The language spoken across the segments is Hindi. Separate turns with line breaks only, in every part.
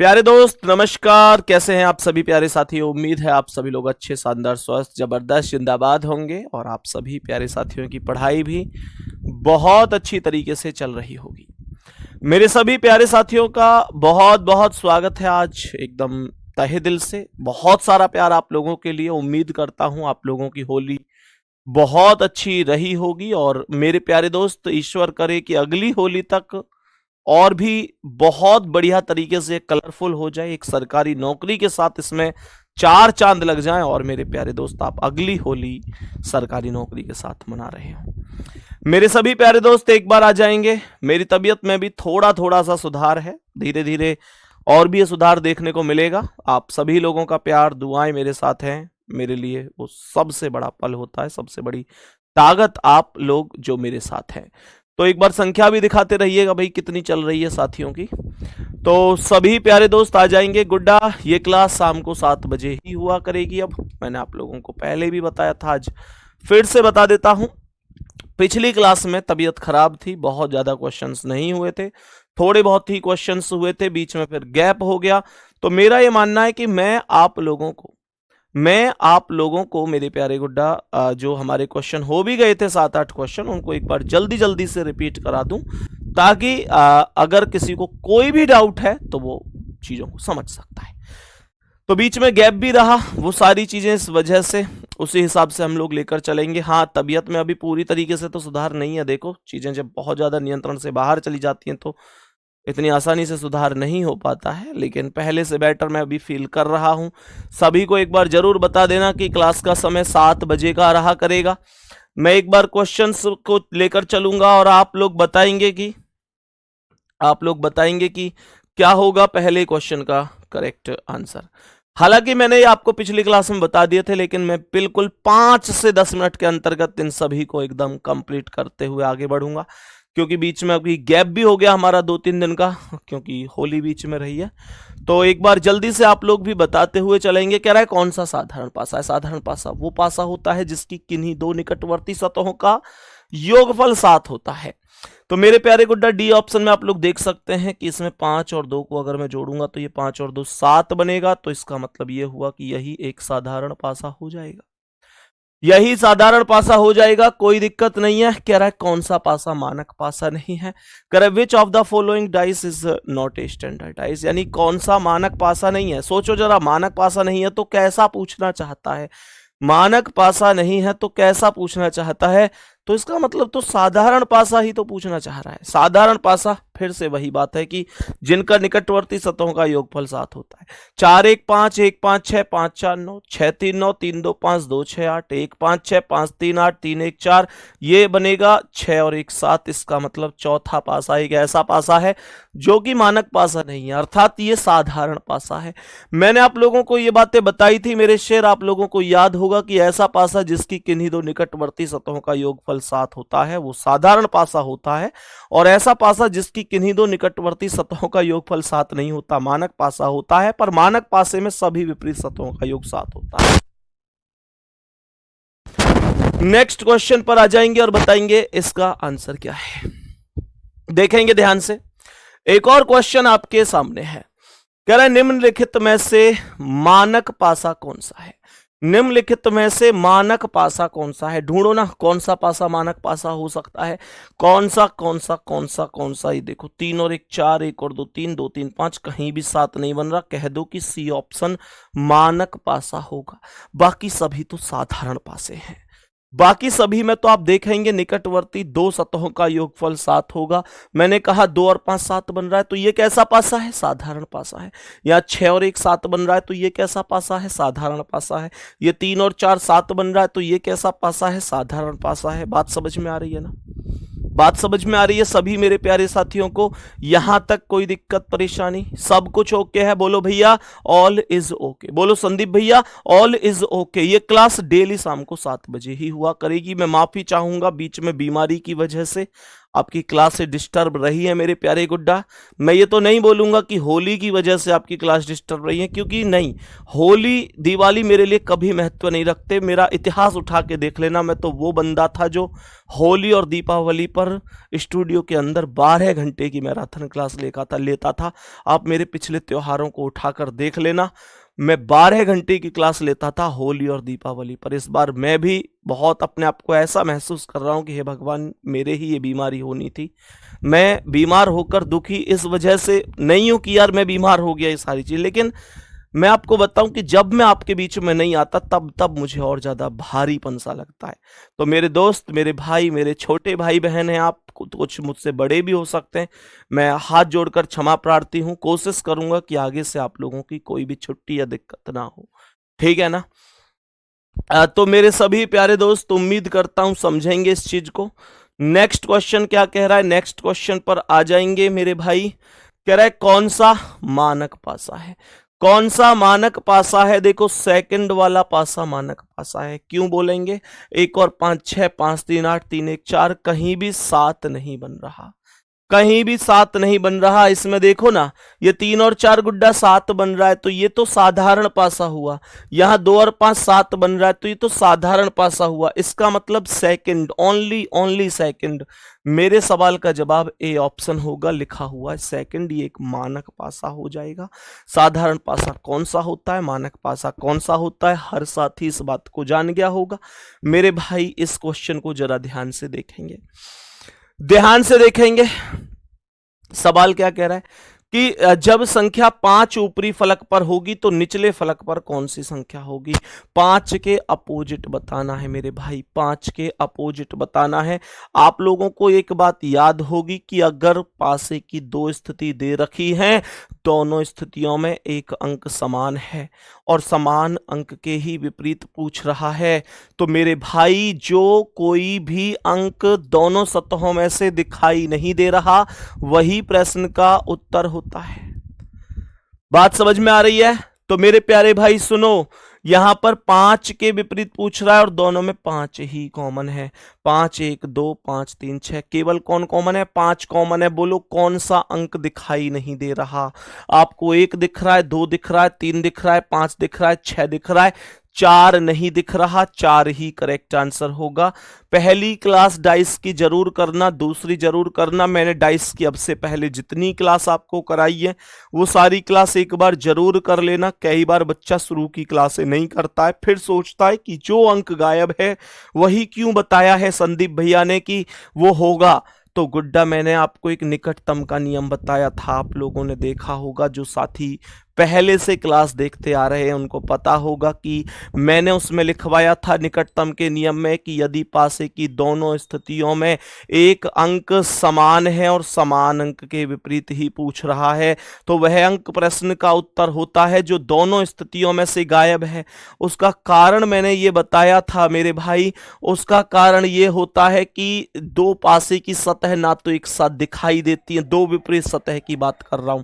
प्यारे दोस्त नमस्कार, कैसे हैं आप सभी प्यारे साथियों। उम्मीद है आप सभी लोग अच्छे, शानदार, स्वस्थ, जबरदस्त, जिंदाबाद होंगे और आप सभी प्यारे साथियों की पढ़ाई भी बहुत अच्छी तरीके से चल रही होगी। मेरे सभी प्यारे साथियों का बहुत बहुत स्वागत है आज एकदम तहे दिल से। बहुत सारा प्यार आप लोगों के लिए। उम्मीद करता हूं आप लोगों की होली बहुत अच्छी रही होगी और मेरे प्यारे दोस्त ईश्वर करे कि अगली होली तक और भी बहुत बढ़िया तरीके से कलरफुल हो जाए, एक सरकारी नौकरी के साथ इसमें चार चांद लग जाएं और मेरे प्यारे दोस्त आप अगली होली सरकारी नौकरी के साथ मना रहे हो। मेरे सभी प्यारे दोस्त एक बार आ जाएंगे। मेरी तबीयत में भी थोड़ा थोड़ा सा सुधार है, धीरे धीरे और भी ये सुधार देखने को मिलेगा। आप सभी लोगों का प्यार दुआएं मेरे साथ हैं, मेरे लिए वो सबसे बड़ा पल होता है, सबसे बड़ी ताकत आप लोग जो मेरे साथ हैं। तो एक बार संख्या भी दिखाते रहिएगा भाई कितनी चल रही है साथियों की। तो सभी प्यारे दोस्त आ जाएंगे। गुड्डा, ये क्लास शाम को 7 बजे ही हुआ करेगी। अब मैंने आप लोगों को पहले भी बताया था, आज फिर से बता देता हूं। पिछली क्लास में तबीयत खराब थी, बहुत ज्यादा क्वेश्चंस नहीं हुए थे, थोड़े बहुत ही क्वेश्चंस हुए थे, बीच में फिर गैप हो गया। तो मेरा ये मानना है कि मैं आप लोगों को मेरे प्यारे गुड्डा जो हमारे क्वेश्चन हो भी गए थे 7-8 क्वेश्चन, उनको एक बार जल्दी जल्दी से रिपीट करा दूं ताकि अगर किसी को कोई भी डाउट है तो वो चीजों को समझ सकता है। तो बीच में गैप भी रहा, वो सारी चीजें इस वजह से उसी हिसाब से हम लोग लेकर चलेंगे। हाँ, तबीयत में अभी पूरी तरीके से तो सुधार नहीं है। देखो, चीजें जब बहुत ज्यादा नियंत्रण से बाहर चली जाती हैं तो इतनी आसानी से सुधार नहीं हो पाता है, लेकिन पहले से बेटर मैं अभी फील कर रहा हूं। सभी को एक बार जरूर बता देना कि क्लास का समय 7 बजे का रहा करेगा। मैं एक बार क्वेश्चंस को लेकर चलूंगा और आप लोग बताएंगे कि क्या होगा पहले क्वेश्चन का करेक्ट आंसर। हालांकि मैंने ये आपको पिछली क्लास में बता दिए थे, लेकिन मैं बिल्कुल 5 से 10 मिनट के अंतर्गत इन सभी को एकदम कंप्लीट करते हुए आगे बढ़ूंगा, क्योंकि बीच में अभी गैप भी हो गया हमारा 2-3 दिन का, क्योंकि होली बीच में रही है। तो एक बार जल्दी से आप लोग भी बताते हुए चलेंगे। कह रहा है कौन सा साधारण पासा है। साधारण पासा वो पासा होता है जिसकी किन्हीं दो निकटवर्ती सतहों का योगफल 7 होता है। तो मेरे प्यारे गुड्डा, डी ऑप्शन में आप लोग देख सकते हैं कि इसमें 5 और 2 को अगर मैं जोड़ूंगा तो ये 5 और 2 7 बनेगा। तो इसका मतलब ये हुआ कि यही एक साधारण पासा हो जाएगा, यही साधारण पासा हो जाएगा, कोई दिक्कत नहीं है। कह रहा है कौन सा पासा मानक पासा नहीं है। कह रहा है which of the following dice is not a standard dice, यानी कौन सा मानक पासा नहीं है। सोचो जरा, मानक पासा नहीं है तो कैसा पूछना चाहता है। मानक पासा नहीं है तो कैसा पूछना चाहता है। तो इसका मतलब तो साधारण पासा ही तो पूछना चाह रहा है। साधारण पासा फिर से वही बात है कि जिनका निकटवर्ती सतहों का योगफल 7 होता है। 4 1 5 1 5 6 5 4 9 6 3 9 3 2 5 2 6 8 1 5 6 5 3 8 3 1 4, ये बनेगा 6 और 1 7। इसका मतलब चौथा पासा एक ऐसा पासा है जो कि मानक पासा नहीं है, अर्थात ये साधारण पासा है। मैंने आप लोगों को ये बातें बताई थी मेरे शेर, आप लोगों को याद होगा कि ऐसा पासा जिसकी किन्हीं दो निकटवर्ती सतहों का योगफल 7 होता है वो साधारण पासा होता है, और ऐसा पासा जिसकी किन्हीं दो निकटवर्ती सतहों का योगफल 7 नहीं होता मानक पासा होता है। पर मानक पासे में सभी विपरीत सतहों का योग 7 होता है। नेक्स्ट क्वेश्चन पर आ जाएंगे और बताएंगे इसका आंसर क्या है। देखेंगे ध्यान से, एक और क्वेश्चन आपके सामने है। कह रहा है निम्नलिखित में से मानक पासा कौन सा है। निम्नलिखित में से मानक पासा कौन सा है, ढूंढो ना कौन सा पासा मानक पासा हो सकता है। कौन सा ये देखो, 3 और 1 4, 1 और 2 3, 2 3 5, कहीं भी 7 नहीं बन रहा। कह दो कि सी ऑप्शन मानक पासा होगा। बाकी सभी तो साधारण पासे हैं। बाकी सभी में तो आप देखेंगे निकटवर्ती दो सतहों का योगफल 7 होगा। मैंने कहा 2 और 5 7 बन रहा है तो ये कैसा पासा है, साधारण पासा है। या 6 और 1 7 बन रहा है तो ये कैसा पासा है, साधारण पासा है। ये 3 और 4 7 बन रहा है तो ये कैसा पासा है, साधारण पासा है। बात समझ में आ रही है ना, बात समझ में आ रही है सभी मेरे प्यारे साथियों को। यहां तक कोई दिक्कत परेशानी, सब कुछ ओके है। बोलो भैया ऑल इज ओके, बोलो संदीप भैया ऑल इज ओके। ये क्लास डेली शाम को 7 बजे ही हुआ करेगी। मैं माफी चाहूंगा बीच में बीमारी की वजह से आपकी क्लास से डिस्टर्ब रही है मेरे प्यारे गुड्डा? मैं ये तो नहीं बोलूंगा कि होली की वजह से आपकी क्लास डिस्टर्ब रही है, क्योंकि नहीं, होली दिवाली मेरे लिए कभी महत्व नहीं रखते। मेरा इतिहास उठा के देख लेना, मैं तो वो बंदा था जो होली और दीपावली पर स्टूडियो के अंदर 12 घंटे की मैराथन क्लास लेता था। आप मेरे पिछले त्योहारों को उठाकर देख लेना, मैं 12 घंटे की क्लास लेता था होली और दीपावली पर। इस बार मैं भी बहुत अपने आप को ऐसा महसूस कर रहा हूं कि हे भगवान, मेरे ही ये बीमारी होनी थी। मैं बीमार होकर दुखी इस वजह से नहीं हूं कि यार मैं बीमार हो गया ये सारी चीज, लेकिन मैं आपको बताऊं कि जब मैं आपके बीच में नहीं आता तब मुझे और ज्यादा भारीपन सा लगता है। तो मेरे दोस्त, मेरे भाई, मेरे छोटे भाई बहन हैं, आप कुछ मुझसे बड़े भी हो सकते हैं, मैं हाथ जोड़कर क्षमा प्रार्थी हूं। कोशिश करूंगा कि आगे से आप लोगों की कोई भी छुट्टी या दिक्कत ना हो, ठीक है ना? तो मेरे सभी प्यारे दोस्त, उम्मीद करता हूं समझेंगे इस चीज को। नेक्स्ट क्वेश्चन क्या कह रहा है, नेक्स्ट क्वेश्चन पर आ जाएंगे मेरे भाई। कह रहा है कौन सा मानक पासा है? कौन सा मानक पासा है? देखो, सेकंड वाला पासा मानक पासा है। क्यों बोलेंगे? 1 और 5 6, 5 3 8, 3 1 4, कहीं भी 7 नहीं बन रहा, कहीं भी 7 नहीं बन रहा। इसमें देखो ना, ये 3 और 4 गुड्डा 7 बन रहा है, तो ये तो साधारण पासा हुआ। यहां 2 और 5 7 बन रहा है, तो ये तो साधारण पासा हुआ। इसका मतलब सेकंड, ओनली सेकंड। मेरे सवाल का जवाब ए ऑप्शन होगा, लिखा हुआ है सेकंड। ये एक मानक पासा हो जाएगा। साधारण पासा कौन सा होता है, मानक पासा कौन सा होता है, हर साथी इस बात को जान गया होगा। मेरे भाई, इस क्वेश्चन को जरा ध्यान से देखेंगे, ध्यान से देखेंगे। सवाल क्या कह रहा है कि जब संख्या 5 ऊपरी फलक पर होगी तो निचले फलक पर कौन सी संख्या होगी? 5 के अपोजिट बताना है मेरे भाई, 5 के अपोजिट बताना है। आप लोगों को एक बात याद होगी कि अगर पासे की 2 स्थिति दे रखी है, दोनों स्थितियों में एक अंक समान है और समान अंक के ही विपरीत पूछ रहा है, तो मेरे भाई जो कोई भी अंक दोनों सतहों में से दिखाई नहीं दे रहा, वही प्रश्न का उत्तर होता है। बात समझ में आ रही है? तो मेरे प्यारे भाई सुनो, यहां पर 5 के विपरीत पूछ रहा है और दोनों में 5 ही कॉमन है। 5 1 2 5 3 6, केवल कौन कॉमन है? 5 कॉमन है। बोलो कौन सा अंक दिखाई नहीं दे रहा? आपको 1 दिख रहा है, 2 दिख रहा है, 3 दिख रहा है, 5 दिख रहा है, 6 दिख रहा है, 4 नहीं दिख रहा। 4 ही करेक्ट आंसर होगा। पहली क्लास डाइस की जरूर करना, दूसरी जरूर करना। मैंने डाइस की अब से पहले जितनी क्लास आपको कराई है वो सारी क्लास एक बार जरूर कर लेना। कई बार बच्चा शुरू की क्लासें नहीं करता है, फिर सोचता है कि जो अंक गायब है वही क्यों बताया है संदीप भैया ने कि वो होगा। तो गुड्डा, मैंने आपको एक निकटतम का नियम बताया था, आप लोगों ने देखा होगा। जो साथी पहले से क्लास देखते आ रहे हैं उनको पता होगा कि मैंने उसमें लिखवाया था निकटतम के नियम में कि यदि पासे की दोनों स्थितियों में एक अंक समान है और समान अंक के विपरीत ही पूछ रहा है, तो वह अंक प्रश्न का उत्तर होता है जो दोनों स्थितियों में से गायब है। उसका कारण मैंने ये बताया था मेरे भाई, उसका कारण ये होता है कि दो पासे की सतह ना तो एक साथ दिखाई देती है, दो विपरीत सतह की बात कर रहा हूं,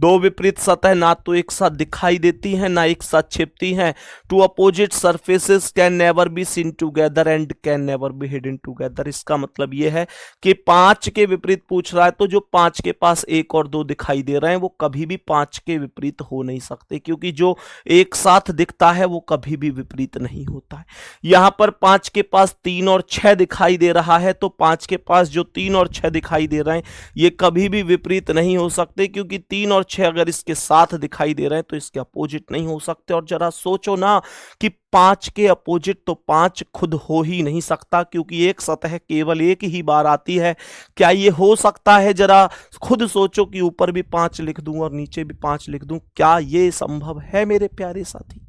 दो विपरीत सतह ना तो एक साथ दिखाई देती हैं ना एक साथ छिपती हैं। Two opposite surfaces can never be seen together and can never be hidden together. इसका मतलब यह है कि 5 के विपरीत पूछ रहा है, तो जो 5 के पास 1 और 2 दिखाई दे रहे हैं वो कभी भी 5 के विपरीत हो नहीं सकते, क्योंकि जो एक साथ दिखता है वो कभी भी विपरीत नहीं होता है। यहां पर 5 के पास 3 और 6 दिखाई दे रहा है, तो 5 के पास जो 3 और 6 दिखाई दे रहे हैं ये कभी भी विपरीत नहीं हो सकते, क्योंकि 3 और 6 अगर इसके साथ दिखाई दे रहे हैं तो इसके अपोजिट नहीं हो सकते। और जरा सोचो ना कि 5 के अपोजिट तो 5 खुद हो ही नहीं सकता, क्योंकि एक सतह केवल एक ही बार आती है। क्या ये हो सकता है? जरा खुद सोचो कि ऊपर भी 5 लिख दूं और नीचे भी 5 लिख दूं, क्या ये संभव है मेरे प्यारे साथी?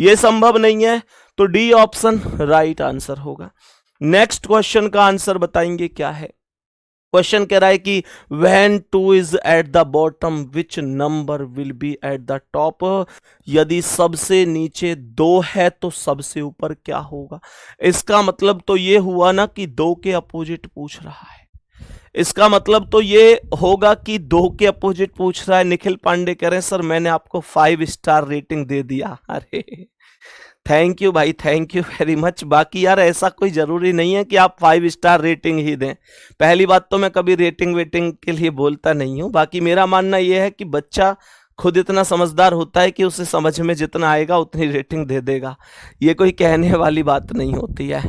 ये संभव नहीं है। तो डी ऑप्शन राइट आंसर होगा। नेक्स्ट क्वेश्चन का आंसर बताएंगे क्या है। क्वेश्चन कह रहा है कि when 2 is at the bottom which number will be at the top। यदि सबसे नीचे 2 है तो सबसे ऊपर क्या होगा? इसका मतलब तो ये हुआ ना कि 2 के अपोजिट पूछ रहा है। इसका मतलब तो ये होगा कि 2 के अपोजिट पूछ रहा है। निखिल पांडे कह रहे हैं सर मैंने आपको 5 स्टार रेटिंग दे दिया। अरे थैंक यू भाई, थैंक यू वेरी मच। बाकी यार ऐसा कोई जरूरी नहीं है कि आप 5 स्टार रेटिंग ही दें। पहली बात तो मैं कभी रेटिंग वेटिंग के लिए बोलता नहीं हूँ। बाकी मेरा मानना यह है कि बच्चा खुद इतना समझदार होता है कि उसे समझ में जितना आएगा उतनी रेटिंग दे देगा। ये कोई कहने वाली बात नहीं होती है।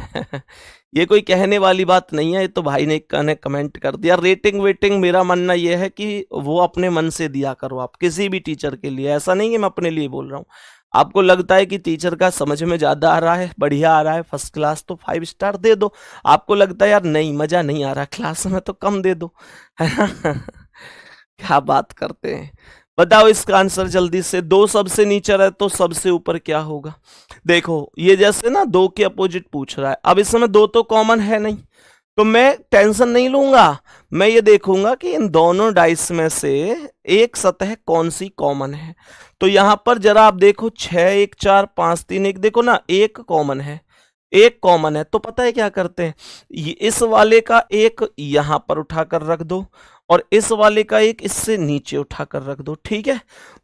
ये कोई कहने वाली बात नहीं है। ये तो भाई ने कमेंट कर दिया। रेटिंग वेटिंग मेरा मानना यह है कि वो अपने मन से दिया करो आप किसी भी टीचर के लिए। ऐसा नहीं है मैं अपने लिए बोल रहा हूँ। आपको लगता है कि टीचर का समझ में ज्यादा आ रहा है, बढ़िया आ रहा है, फर्स्ट क्लास, तो 5 स्टार दे दो। आपको लगता है यार नहीं मजा नहीं आ रहा क्लास में, तो कम दे दो, है ना। क्या बात करते हैं। बताओ इसका आंसर जल्दी से। दो सबसे नीचे रहे तो सबसे ऊपर क्या होगा। देखो ये जैसे ना दो के अपोजिट पूछ रहा है। अब इस समय दो तो कॉमन है नहीं, तो मैं टेंशन नहीं लूंगा। मैं ये देखूंगा कि इन दोनों डाइस में से एक सतह कौन सी कॉमन है। तो यहां पर जरा आप देखो 6 1 4 5 3 1, देखो ना एक कॉमन है, एक कॉमन है। तो पता है क्या करते हैं, इस वाले का एक यहां पर उठाकर रख दो और इस वाले का एक इससे नीचे उठाकर रख दो, ठीक है।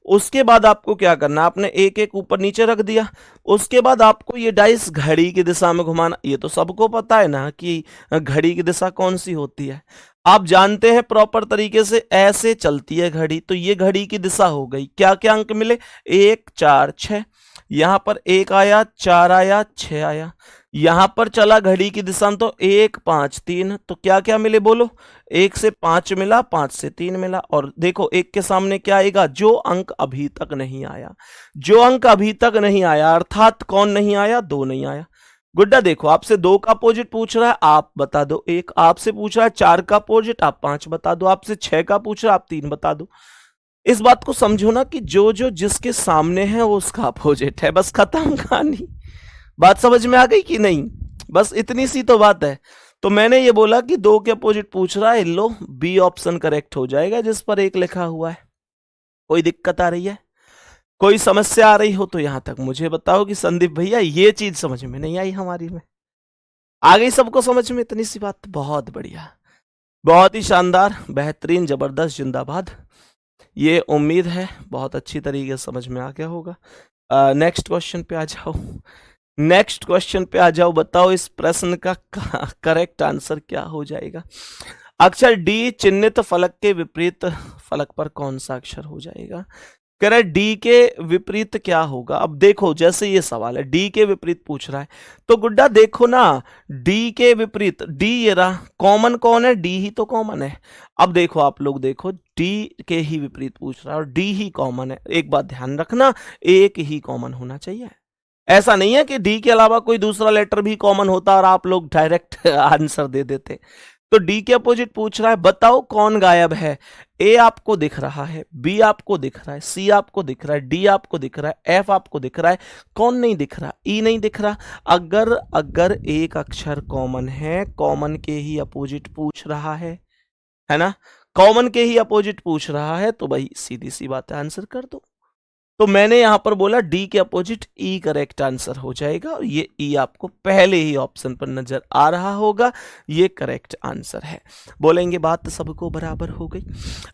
उसके बाद आपको क्या करना, आपने एक एक ऊपर नीचे रख दिया। उसके बाद आपको ये डाइस घड़ी की दिशा में घुमाना। ये तो सबको पता है ना कि घड़ी की दिशा कौन सी होती है। आप जानते हैं प्रॉपर तरीके से ऐसे चलती है घड़ी। तो ये घड़ी की दिशा हो गई। क्या क्या अंक मिले, 1 4 6। यहां पर 1 आया, 4 आया, 6 आया। यहां पर चला घड़ी की दिशा में तो 1 5 3। तो क्या क्या मिले बोलो, 1 से 5 मिला, 5 से 3 मिला। और देखो 1 के सामने क्या आएगा, जो अंक अभी तक नहीं आया। जो अंक अभी तक नहीं आया अर्थात कौन नहीं आया, 2 नहीं आया। गुड्डा देखो आपसे 2 का अपोजिट पूछ रहा है, आप बता दो 1। आपसे पूछ रहा है 4 का अपोजिट, आप 5 बता दो। आपसे 6 का पूछ रहा है, आप 3 बता दो। इस बात को समझो ना कि जो जो जिसके सामने है वो उसका अपोजिट है, बस खत्म कहानी। बात समझ में आ गई कि नहीं, बस इतनी सी तो बात है। तो मैंने ये बोला कि 2 के अपोजिट पूछ रहा है, लो बी ऑप्शन करेक्ट हो जाएगा जिस पर 1 लिखा हुआ है। कोई दिक्कत आ रही है, कोई समस्या आ रही हो तो यहां तक मुझे बताओ कि संदीप भैया ये चीज समझ में नहीं आई हमारी में। आ गई सबको समझ में इतनी सी बात, बहुत बढ़िया, बहुत ही शानदार, बेहतरीन, जबरदस्त, जिंदाबाद। ये उम्मीद है बहुत अच्छी तरीके से समझ में आ गया होगा। नेक्स्ट क्वेश्चन पे आ जाओ। नेक्स्ट क्वेश्चन पे आ जाओ। बताओ इस प्रश्न का करेक्ट आंसर क्या हो जाएगा। अक्षर डी चिन्हित फलक के विपरीत फलक पर कौन सा अक्षर हो जाएगा। कह रहा है डी के विपरीत क्या होगा। अब देखो जैसे ये सवाल है, डी के विपरीत पूछ रहा है, तो गुड्डा देखो ना, डी के विपरीत, डी ये रहा, कॉमन कौन है, डी ही तो कॉमन है। अब देखो आप लोग देखो, डी के ही विपरीत पूछ रहा है और डी ही कॉमन है। एक बात ध्यान रखना, एक ही कॉमन होना चाहिए। ऐसा नहीं है कि डी के अलावा कोई दूसरा लेटर भी कॉमन होता और आप लोग डायरेक्ट आंसर दे देते। तो डी के अपोजिट पूछ रहा है, बताओ कौन गायब है। ए आपको दिख रहा है, बी आपको दिख रहा है, सी आपको दिख रहा है, डी आपको दिख रहा है, एफ आपको दिख रहा है, कौन नहीं दिख रहा, ई नहीं दिख रहा। अगर अगर एक अक्षर कॉमन है, कॉमन के ही अपोजिट पूछ रहा है ना, कॉमन के ही अपोजिट पूछ रहा है, तो भाई सीधी सी बात है, आंसर कर दो। तो मैंने यहां पर बोला डी के अपोजिट ई करेक्ट आंसर हो जाएगा और ये ई आपको पहले ही ऑप्शन पर नजर आ रहा होगा, ये करेक्ट आंसर है। बोलेंगे बात सबको बराबर हो गई।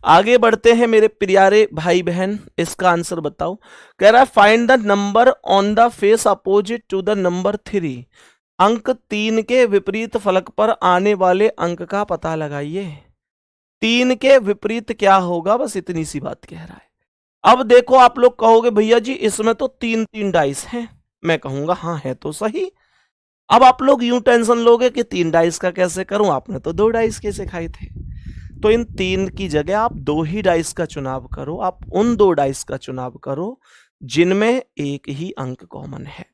आगे बढ़ते हैं मेरे प्यारे भाई बहन, इसका आंसर बताओ। कह रहा है find the number on the face opposite to the number 3। अंक 3 के विपरीत फलक पर आने वाले अंक का पता लगाइए। 3 के विपरीत क्या होगा, बस इतनी सी बात कह रहा है। अब देखो आप लोग कहोगे भैया जी इसमें तो 3 डाइस हैं। मैं कहूंगा हाँ है तो सही। अब आप लोग यूं टेंशन लोगे कि 3 डाइस का कैसे करूं, आपने तो 2 डाइस के सिखाए थे। तो इन 3 की जगह आप 2 ही डाइस का चुनाव करो। आप उन 2 डाइस का चुनाव करो जिनमें एक ही अंक कॉमन है।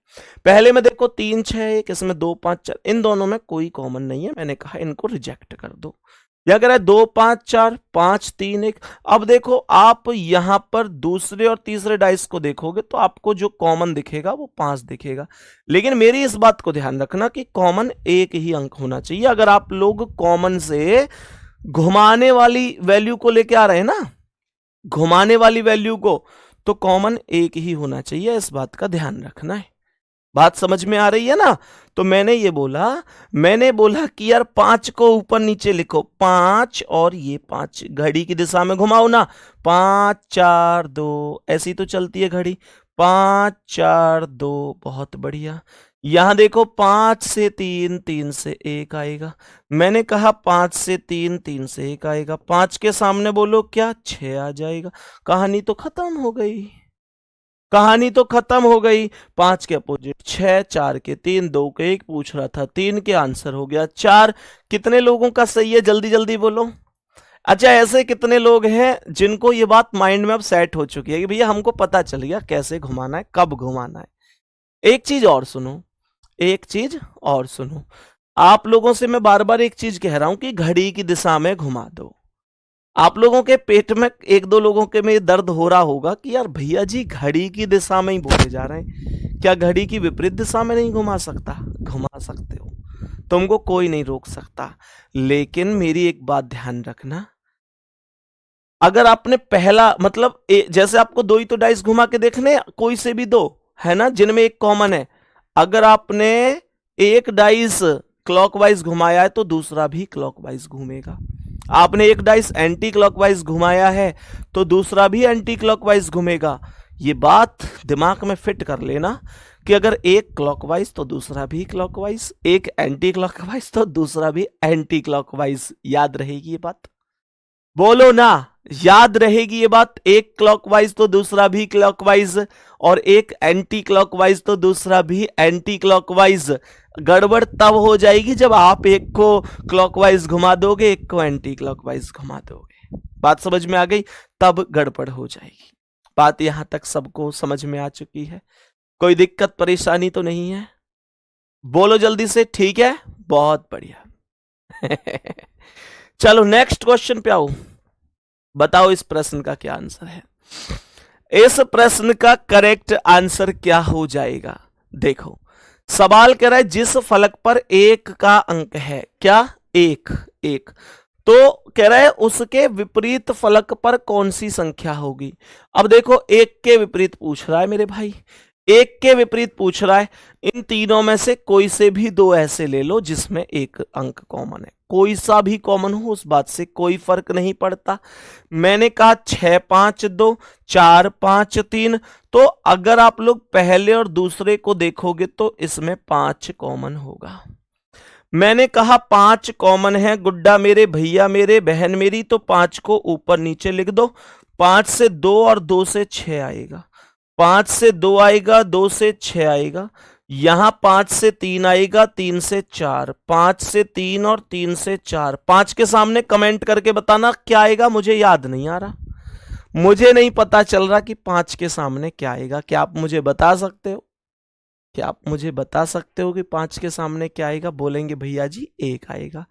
पहले में देखो 3 6 1, इसमें 2 5 4, इन दोनों में कोई कॉमन नहीं है। मैंने कहा इनको रिजेक्ट कर दो। या कह रहा है 2 5 4 5 3 1। अब देखो आप यहां पर दूसरे और तीसरे डाइस को देखोगे तो आपको जो कॉमन दिखेगा वो 5 दिखेगा। लेकिन मेरी इस बात को ध्यान रखना कि कॉमन एक ही अंक होना चाहिए। अगर आप लोग कॉमन से घुमाने वाली वैल्यू को लेके आ रहे हैं ना, घुमाने वाली वैल्यू को, तो कॉमन एक ही होना चाहिए। इस बात का ध्यान रखना है। बात समझ में आ रही है ना। तो मैंने बोला कि यार 5 को ऊपर नीचे लिखो, 5 और ये 5 घड़ी की दिशा में घुमाओ ना, 5 4 2, ऐसी तो चलती है घड़ी। 5 4 2, बहुत बढ़िया। यहां देखो 5 से 3, 3 से 1 आएगा। मैंने कहा 5 से 3, 3 से 1 आएगा। 5 के सामने बोलो क्या, 6 आ जाएगा। कहानी तो खत्म हो गई, कहानी तो खत्म हो गई। 5 के अपोजिट 6, 4 के 3, 2 के 1 पूछ रहा था, 3 के आंसर हो गया 4। कितने लोगों का सही है, जल्दी जल्दी बोलो। अच्छा, ऐसे कितने लोग हैं जिनको ये बात माइंड में अब सेट हो चुकी है कि भैया हमको पता चल गया कैसे घुमाना है, कब घुमाना है। एक चीज और सुनो, एक चीज और सुनो। आप लोगों से मैं बार बार एक चीज कह रहा हूं कि घड़ी की दिशा में घुमा दो। आप लोगों के पेट में एक दो लोगों के में दर्द हो रहा होगा कि यार भैया जी घड़ी की दिशा में ही बोले जा रहे हैं, क्या घड़ी की विपरीत दिशा में नहीं घुमा सकता? घुमा सकते हो, तुमको कोई नहीं रोक सकता। लेकिन मेरी एक बात ध्यान रखना, अगर आपने पहला मतलब जैसे आपको दो ही तो डाइस घुमा के देखने, कोई से भी दो है ना जिनमें एक कॉमन है। अगर आपने एक डाइस क्लॉकवाइज घुमाया है तो दूसरा भी क्लॉकवाइज घूमेगा। आपने एक डाइस एंटी क्लॉकवाइज घुमाया है तो दूसरा भी एंटी क्लॉकवाइज घूमेगा। ये बात दिमाग में फिट कर लेना कि अगर एक क्लॉकवाइज तो दूसरा भी क्लॉकवाइज, एक एंटी क्लॉकवाइज तो दूसरा भी एंटी क्लॉकवाइज। याद रहेगी ये बात? बोलो ना, याद रहेगी ये बात? एक क्लॉकवाइज तो दूसरा भी क्लॉकवाइज, और एक एंटी क्लॉकवाइज तो दूसरा भी एंटी क्लॉकवाइज। गड़बड़ तब हो जाएगी जब आप एक को क्लॉकवाइज घुमा दोगे, एक को एंटी क्लॉकवाइज घुमा दोगे। बात समझ में आ गई? तब गड़बड़ हो जाएगी। बात यहां तक सबको समझ में आ चुकी है? कोई दिक्कत परेशानी तो नहीं है? बोलो जल्दी से। ठीक है, बहुत बढ़िया। चलो नेक्स्ट क्वेश्चन पे आओ। बताओ इस प्रश्न का क्या आंसर है? इस प्रश्न का करेक्ट आंसर क्या हो जाएगा? देखो, सवाल कह रहा है जिस फलक पर 1 का अंक है, क्या 1 1, तो कह रहा है उसके विपरीत फलक पर कौन सी संख्या होगी। अब देखो 1 के विपरीत पूछ रहा है मेरे भाई, 1 के विपरीत पूछ रहा है। इन तीनों में से कोई से भी दो ऐसे ले लो जिसमें एक अंक कॉमन है, कोई सा भी कॉमन हो, उस बात से कोई फर्क नहीं पड़ता। मैंने कहा 6 5 2, 4 5 3, तो अगर आप लोग पहले और दूसरे को देखोगे तो इसमें 5 कॉमन होगा। मैंने कहा 5 कॉमन है गुड्डा मेरे, भैया मेरे, बहन मेरी, तो 5 को ऊपर नीचे लिख दो। 5 से 2 और 2 से 6 आएगा, 5 से 2 आएगा, 2 से 6 आएगा। यहां 5 से 3 आएगा, 3 से 4, 5 से 3 और 3 से 4। 5 के सामने कमेंट करके बताना क्या आएगा, मुझे याद नहीं आ रहा, मुझे नहीं पता चल रहा कि 5 के सामने क्या आएगा। क्या आप मुझे बता सकते हो? क्या आप मुझे बता सकते हो कि 5 के सामने क्या आएगा? बोलेंगे भैया जी 1 आएगा।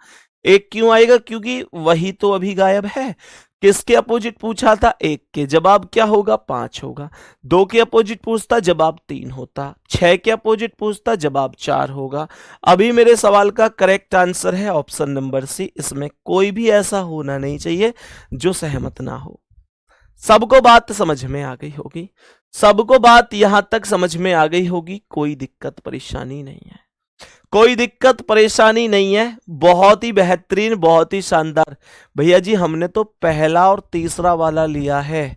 1 क्यों आएगा? क्योंकि वही तो अभी गायब है। किसके अपोजिट पूछा था? 1 के, जवाब क्या होगा? 5 होगा। 2 के अपोजिट पूछता, जवाब 3 होता। 6 के अपोजिट पूछता, जवाब 4 होगा। अभी मेरे सवाल का करेक्ट आंसर है ऑप्शन नंबर सी। इसमें कोई भी ऐसा होना नहीं चाहिए जो सहमत ना हो। सबको बात समझ में आ गई होगी, सबको बात यहां तक समझ में आ गई होगी। कोई दिक्कत परेशानी नहीं है, कोई दिक्कत परेशानी नहीं है। बहुत ही बेहतरीन, बहुत ही शानदार। भैया जी हमने तो पहला और तीसरा वाला लिया है,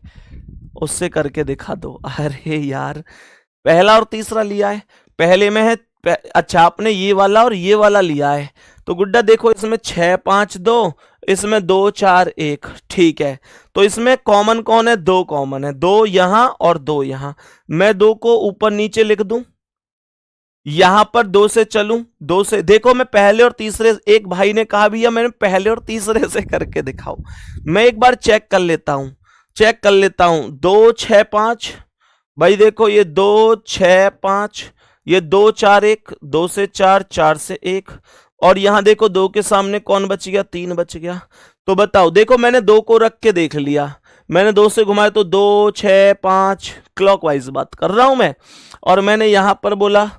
उससे करके दिखा दो। अरे यार, पहला और तीसरा लिया है, पहले में है अच्छा आपने ये वाला और ये वाला लिया है। तो गुड्डा देखो, इसमें 6 5 2, इसमें 2 4 1, ठीक है। तो इसमें कॉमन कौन है? 2 कॉमन है, 2 यहां और 2 यहां। मैं 2 को ऊपर नीचे लिख दूं, यहां पर 2 से चलूं, 2 से देखो मैं पहले और तीसरे, एक भाई ने कहा भैया मैंने पहले और तीसरे से करके दिखाओ। मैं एक बार चेक कर लेता हूं, चेक कर लेता हूं। 2 6 5, भाई देखो ये 2 6 5, ये 2 4 1, 2 से 4, 4 से 1, और यहां देखो 2 के सामने कौन बच गया? 3 बच गया। तो बताओ, देखो मैंने 2 को रख के देख लिया, मैंने 2 से घुमाया तो 2 6 5, क्लॉकवाइज बात कर रहा हूं मैं। और मैंने यहां पर बोला,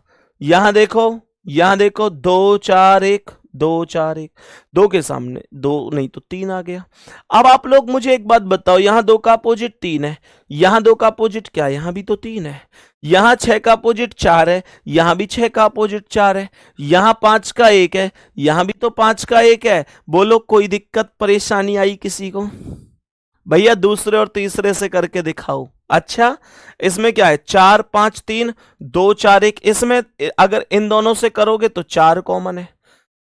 यहां देखो, यहां देखो 2 4 1, 2 4 1, 2 के सामने 2 नहीं तो 3 आ गया। अब आप लोग मुझे एक बात बताओ, यहां 2 का अपोजिट 3 है, यहां 2 का अपोजिट क्या? यहां भी तो 3 है। यहां 6 का अपोजिट 4 है, यहां भी 6 का अपोजिट 4 है। यहां 5 का 1 है, यहां भी तो 5 का 1 है। बोलो कोई दिक्कत परेशानी आई किसी को? भैया दूसरे और तीसरे से करके दिखाओ। अच्छा, इसमें क्या है, 4 5 3 2 4 1, इसमें अगर इन दोनों से करोगे तो 4 कॉमन है,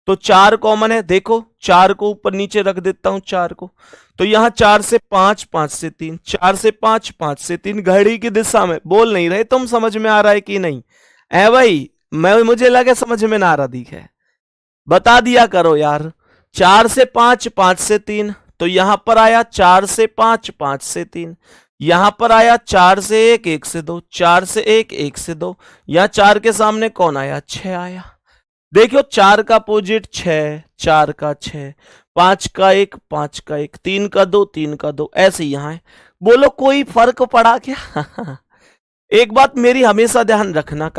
तो 4 कॉमन है। देखो 4 को ऊपर नीचे रख देता हूं 4 को, तो यहां 4 से 5, 5 से 3, 4 से 5, 5 से 3, घड़ी की दिशा में। बोल नहीं रहे तुम, समझ में आ रहा है कि नहीं? है भाई, मुझे लगे समझ में ना आ रहा दिखे, बता दिया करो यार। 4 से 5, 5 से 3, तो यहां पर आया 4 से 5, 5 से 3, यहां पर आया 4 से 1, 1 से 2, 4 से 1, 1 से 2, यहां 4 के सामने कौन आया, 6 आया। देखियो 4 का अपोजिट 6, 4 का 6, 5 का 1, 5 का 1, 3 का 2, 3 का 2, ऐसे यहां है। बोलो कोई फर्क पड़ा क्या? एक बात मेरी हमेशा ध्यान रखना,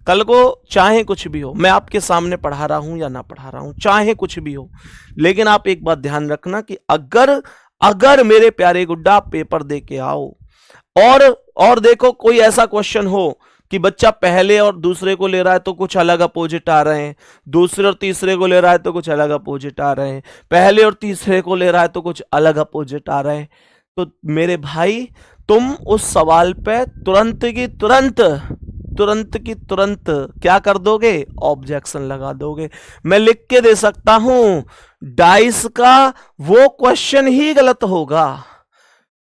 कल को चाहे कुछ भी हो, मैं आपके सामने पढ़ा रहा हूं या ना पढ़ा रहा हूं, चाहे कुछ भी हो, लेकिन आप एक बात ध्यान रखना कि अगर मेरे प्यारे गुड्डा आप पेपर दे के आओ और देखो कोई ऐसा क्वेश्चन हो कि बच्चा पहले और दूसरे को ले रहा है तो कुछ अलग अपोजिट आ रहे हैं, दूसरे और तीसरे को ले रहा है तो कुछ अलग अपोजिट आ रहे हैं, पहले और तीसरे को ले रहा है तो कुछ अलग अपोजिट आ रहे हैं, तो मेरे भाई तुम उस सवाल पे तुरंत की तुरंत क्या कर दोगे, ऑब्जेक्शन लगा दोगे। मैं लिख के दे सकता हूं, डाइस का वो क्वेश्चन ही गलत होगा,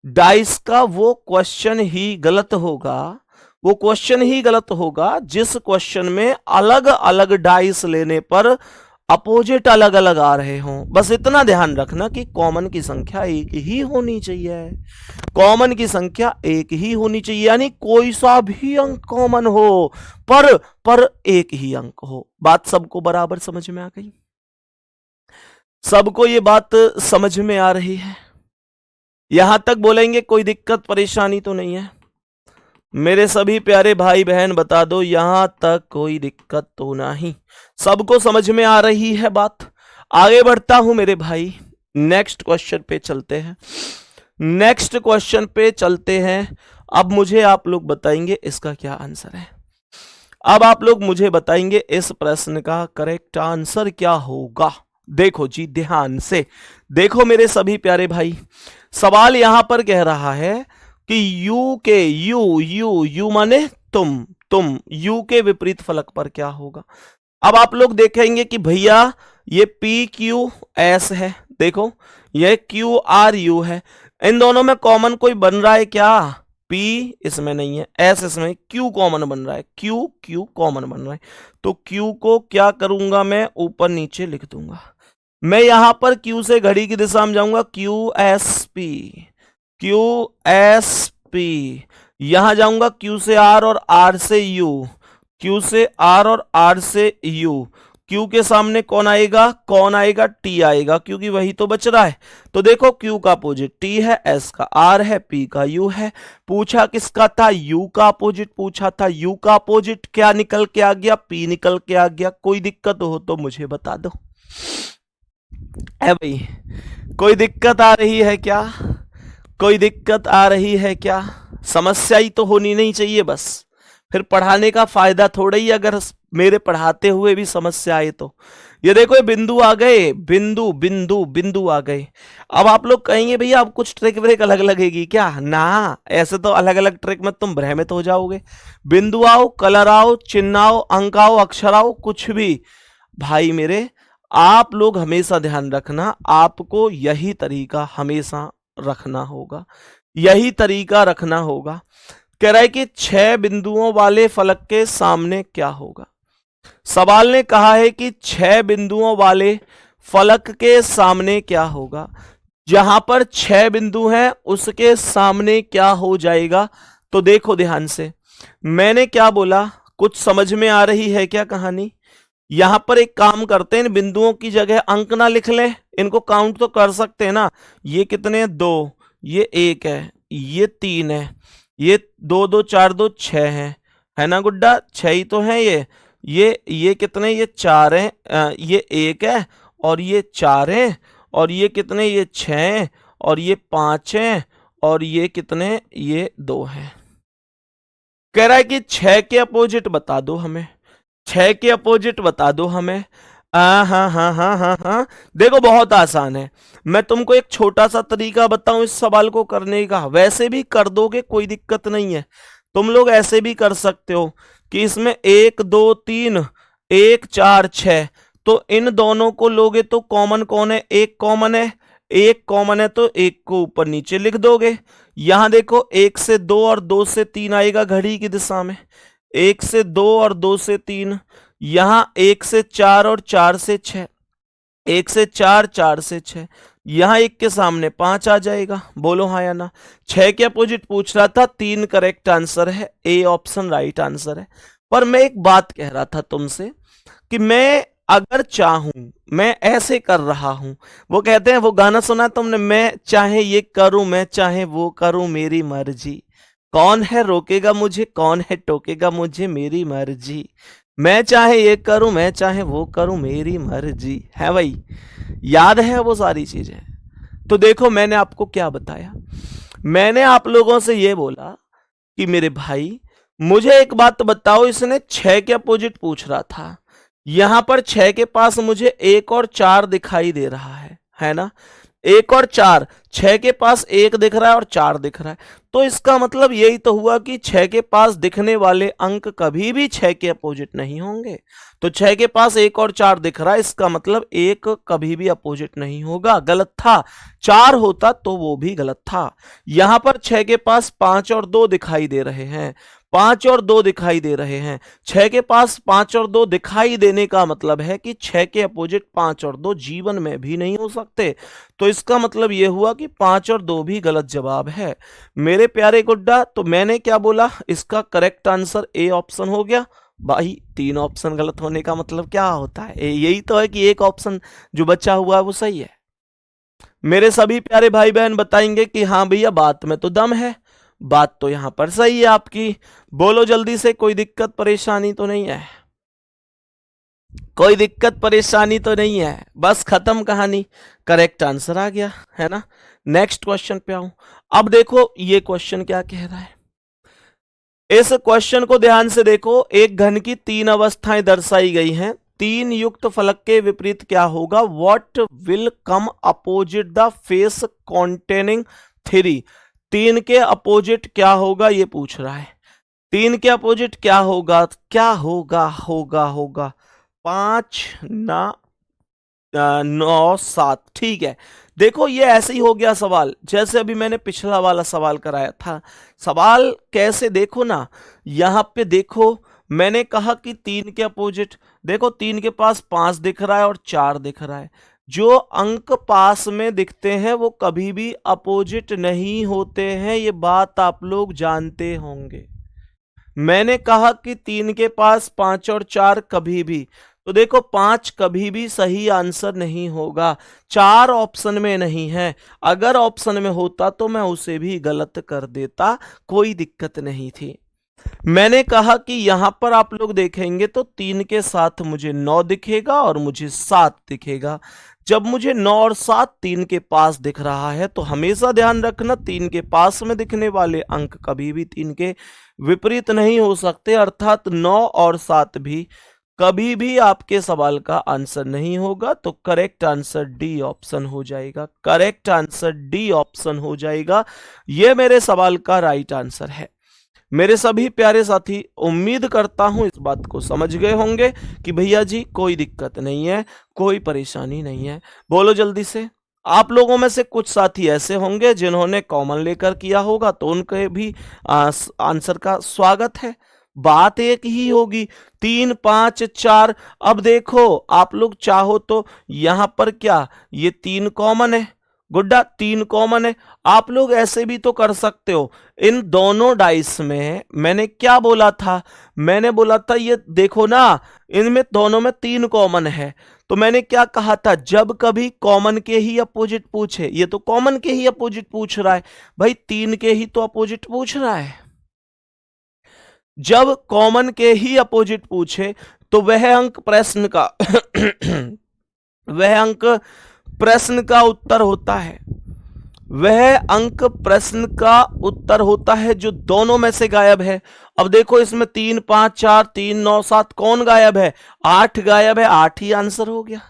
डाइस का वो क्वेश्चन ही गलत होगा, वो क्वेश्चन ही गलत होगा जिस क्वेश्चन में अलग अलग डाइस लेने पर अपोजिट अलग अलग आ रहे हों। बस इतना ध्यान रखना कि कॉमन की संख्या एक ही होनी चाहिए, कॉमन की संख्या एक ही होनी चाहिए, यानी कोई सा भी अंक कॉमन हो पर एक ही अंक हो। बात सबको बराबर समझ में आ गई? सबको ये बात समझ में आ रही है? यहां तक बोलेंगे कोई दिक्कत परेशानी तो नहीं है? मेरे सभी प्यारे भाई बहन बता दो, यहां तक कोई दिक्कत तो नहीं, सबको समझ में आ रही है बात? आगे बढ़ता हूं मेरे भाई, नेक्स्ट क्वेश्चन पे चलते हैं, नेक्स्ट क्वेश्चन पे चलते हैं। अब मुझे आप लोग बताएंगे इसका क्या आंसर है, अब आप लोग मुझे बताएंगे इस प्रश्न का करेक्ट आंसर क्या होगा। देखो जी ध्यान से देखो मेरे सभी प्यारे भाई, सवाल यहां पर कह रहा है कि यू के यू माने तुम यू के विपरीत फलक पर क्या होगा। अब आप लोग देखेंगे कि भैया ये पी क्यू एस है, देखो ये क्यू आर यू है, इन दोनों में कॉमन कोई बन रहा है क्या? P इसमें नहीं है, S इसमें, Q कॉमन बन रहा है, Q कॉमन बन रहा है, तो Q को क्या करूंगा मैं, ऊपर नीचे लिख दूंगा। मैं यहां पर Q से घड़ी की दिशा में जाऊंगा, QSP, यहां जाऊंगा Q से R और R से U, Q से R और R से U, Q के सामने कौन आएगा, T आएगा, क्योंकि वही तो बच रहा है। तो देखो Q का अपोजिट T है, S का R है, P का U है। पूछा किसका था, U का अपोजिट पूछा था, U का अपोजिट क्या निकल के आ गया, P निकल के आ गया। कोई दिक्कत हो तो मुझे बता दो। है भाई, कोई दिक्कत आ रही है क्या? कोई दिक्कत आ रही है क्या? समस्या ही तो होनी नहीं चाहिए बस, फिर पढ़ाने का फायदा थोड़ा ही अगर मेरे पढ़ाते हुए भी समस्या आए तो। ये देखो ये बिंदु आ गए, बिंदु आ गए। अब आप लोग कहेंगे भैया अब कुछ ट्रिक ब्रेक अलग लगेगी क्या? ना, ऐसे तो अलग अलग ट्रिक में तुम भ्रमित हो जाओगे। बिंदु आओ, कलर आओ, चिन्ह आओ, अंक आओ, अक्षर आओ, कुछ भी भाई मेरे, आप लोग हमेशा ध्यान रखना, आपको यही तरीका हमेशा रखना होगा, यही तरीका रखना होगा। कह रहा है कि 6 बिंदुओं वाले फलक के सामने क्या होगा। सवाल ने कहा है कि 6 बिंदुओं वाले फलक के सामने क्या होगा। जहां पर 6 बिंदु हैं उसके सामने क्या हो जाएगा। तो देखो ध्यान से, मैंने क्या बोला, कुछ समझ में आ रही है क्या कहानी? यहां पर एक काम करते हैं, इन बिंदुओं की जगह अंक ना लिख लें, इनको काउंट तो कर सकते हैं ना। ये कितने हैं, 2, ये 1 है, ये 3 है, ये 2 2 4 2 6 है ना गुड्डा, 6 ही तो है। ये कितने, ये 4 हैं, ये 1 है और ये 4 हैं, और ये कितने, ये 6 हैं और ये 5 हैं, और ये कितने, ये 2 हैं। कह रहा है कि 6 के अपोजिट बता दो हमें, 6 के अपोजिट बता दो हमें। हाँ हाँ हाँ हाँ हाँ हाँ, देखो बहुत आसान है। मैं तुमको एक छोटा सा तरीका बताऊं इस सवाल को करने का, वैसे भी कर दोगे कोई दिक्कत नहीं है। तुम लोग ऐसे भी कर सकते हो कि इसमें 1 2 3 1 4 6, तो इन दोनों को लोगे तो कॉमन कौन है, एक कॉमन है, एक कॉमन है तो एक को ऊपर नीचे लिख दोगे। यहां देखो 1 से 2 और 2 से 3 आएगा घड़ी की दिशा में, 1 से 2 और 2 से 3, यहां 1 से 4 और 4 से 6, 1 से 4 4 से 6, यहां एक के सामने 5 आ जाएगा। बोलो हाँ या ना। 6 के अपोजिट पूछ रहा था, 3 करेक्ट आंसर है, ए ऑप्शन राइट आंसर है। पर मैं एक बात कह रहा था तुमसे कि मैं अगर चाहूं, मैं ऐसे कर रहा हूं। वो कहते हैं, वो गाना सुना तुमने, मैं चाहे ये करूं मैं चाहे वो करूं मेरी मर्जी, कौन है रोकेगा मुझे कौन है टोकेगा मुझे मेरी मर्जी, मैं चाहे ये करूं मैं चाहे वो करूं मेरी मर्जी, है भाई, याद है वो सारी चीजें। तो देखो मैंने आपको क्या बताया, मैंने आप लोगों से ये बोला कि मेरे भाई मुझे एक बात बताओ, इसने 6 के अपोजिट पूछ रहा था, यहां पर 6 के पास मुझे 1 और 4 दिखाई दे रहा है ना, 1 और 4, 6 के पास 1 दिख रहा है और 4 दिख रहा है, तो इसका मतलब यही तो हुआ कि 6 के पास दिखने वाले अंक कभी भी 6 के अपोजिट नहीं होंगे। तो 6 के पास 1 और 4 दिख रहा है, इसका मतलब 1 कभी भी अपोजिट नहीं होगा, गलत था। 4 होता तो वो भी गलत था। यहां पर 6 के पास 5 और 2 दिखाई दे रहे हैं, 5 और 2 दिखाई दे रहे हैं, 6 के पास 5 और 2 दिखाई देने का मतलब है कि 6 के अपोजिट 5 और 2 जीवन में भी नहीं हो सकते। तो इसका मतलब यह हुआ कि 5 और 2 भी गलत जवाब है मेरे प्यारे गुड्डा। तो मैंने क्या बोला, इसका करेक्ट आंसर ए ऑप्शन हो गया। भाई 3 ऑप्शन गलत होने का मतलब क्या होता है, यही तो है कि एक ऑप्शन जो बचा हुआ है वो सही है। मेरे सभी प्यारे भाई बहन बताएंगे कि हाँ भैया बात में तो दम है, बात तो यहां पर सही है आपकी। बोलो जल्दी से, कोई दिक्कत परेशानी तो नहीं है, कोई दिक्कत परेशानी तो नहीं है, बस खत्म कहानी, करेक्ट आंसर आ गया है ना। नेक्स्ट क्वेश्चन पे आऊं। अब देखो ये क्वेश्चन क्या कह रहा है, इस क्वेश्चन को ध्यान से देखो। एक घन की 3 अवस्थाएं दर्शाई गई हैं, 3 युक्त फलक के विपरीत क्या होगा, what will come opposite the face containing 3, 3 के अपोजिट क्या होगा ये पूछ रहा है। 3 के अपोजिट क्या होगा, क्या होगा, होगा 5 ना 9 7, ठीक है। देखो ये ऐसे ही हो गया सवाल, जैसे अभी मैंने पिछला वाला सवाल कराया था। सवाल कैसे देखो ना, यहां पे देखो मैंने कहा कि 3 के अपोजिट, देखो 3 के पास 5 दिख रहा है और 4 दिख रहा है, जो अंक पास में दिखते हैं वो कभी भी अपोजिट नहीं होते हैं, ये बात आप लोग जानते होंगे। मैंने कहा कि 3 के पास 5 और 4 कभी भी, तो देखो 5 कभी भी सही आंसर नहीं होगा, 4 ऑप्शन में नहीं है, अगर ऑप्शन में होता तो मैं उसे भी गलत कर देता, कोई दिक्कत नहीं थी। मैंने कहा कि यहां पर आप लोग देखेंगे तो 3 के साथ मुझे 9 दिखेगा और मुझे 7 दिखेगा। जब मुझे 9 और 7 3 के पास दिख रहा है तो हमेशा ध्यान रखना 3 के पास में दिखने वाले अंक कभी भी 3 के विपरीत नहीं हो सकते, अर्थात 9 और 7 भी कभी भी आपके सवाल का आंसर नहीं होगा। तो करेक्ट आंसर डी ऑप्शन हो जाएगा, करेक्ट आंसर डी ऑप्शन हो जाएगा, यह मेरे सवाल का राइट आंसर है। मेरे सभी प्यारे साथी, उम्मीद करता हूं इस बात को समझ गए होंगे कि भैया जी कोई दिक्कत नहीं है, कोई परेशानी नहीं है। बोलो जल्दी से। आप लोगों में से कुछ साथी ऐसे होंगे जिन्होंने कॉमन लेकर किया होगा, तो उनके भी आंसर का स्वागत है। बात एक ही होगी, 3 5 4। अब देखो आप लोग चाहो तो यहां पर क्या ये 3 कॉमन है, गुड्डा 3 कॉमन है, आप लोग ऐसे भी तो कर सकते हो। इन दोनों डाइस में मैंने क्या बोला था, मैंने बोला था ये देखो ना, इनमें दोनों में 3 कॉमन है, तो मैंने क्या कहा था, जब कभी कॉमन के ही अपोजिट पूछे, ये तो कॉमन के ही अपोजिट पूछ रहा है भाई, 3 के ही तो अपोजिट पूछ रहा है, जब कॉमन के ही अपोजिट पूछे तो वह अंक प्रश्न का वह अंक प्रश्न का उत्तर होता है। वह अंक प्रश्न का उत्तर होता है जो दोनों में से गायब है। अब देखो इसमें 3 5 4 3 9 7 कौन गायब है? 8 गायब है, 8 ही आंसर हो गया।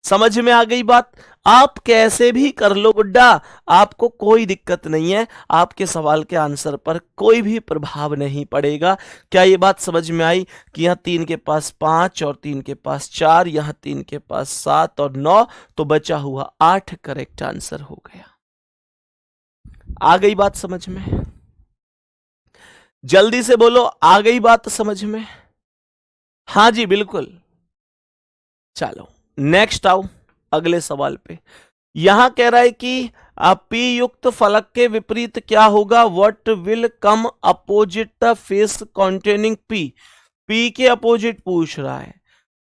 समझ में आ गई बात? आप कैसे भी कर लो गुड्डा, आपको कोई दिक्कत नहीं है, आपके सवाल के आंसर पर कोई भी प्रभाव नहीं पड़ेगा। क्या ये बात समझ में आई कि यहाँ 3 के पास 5 और 3 के पास 4, यहाँ 3 के पास 7 और 9, तो बचा हुआ 8 करेक्ट आंसर हो गया। आ गई बात समझ में? जल्दी से बोलो, आ गई बात समझ में? हाँ जी बिल्कुल। चलो नेक्स्ट आओ अगले सवाल पे। यहां कह रहा है कि पी युक्त फलक के विपरीत क्या होगा? What will come opposite the face containing P. P के अपोजिट पूछ रहा है,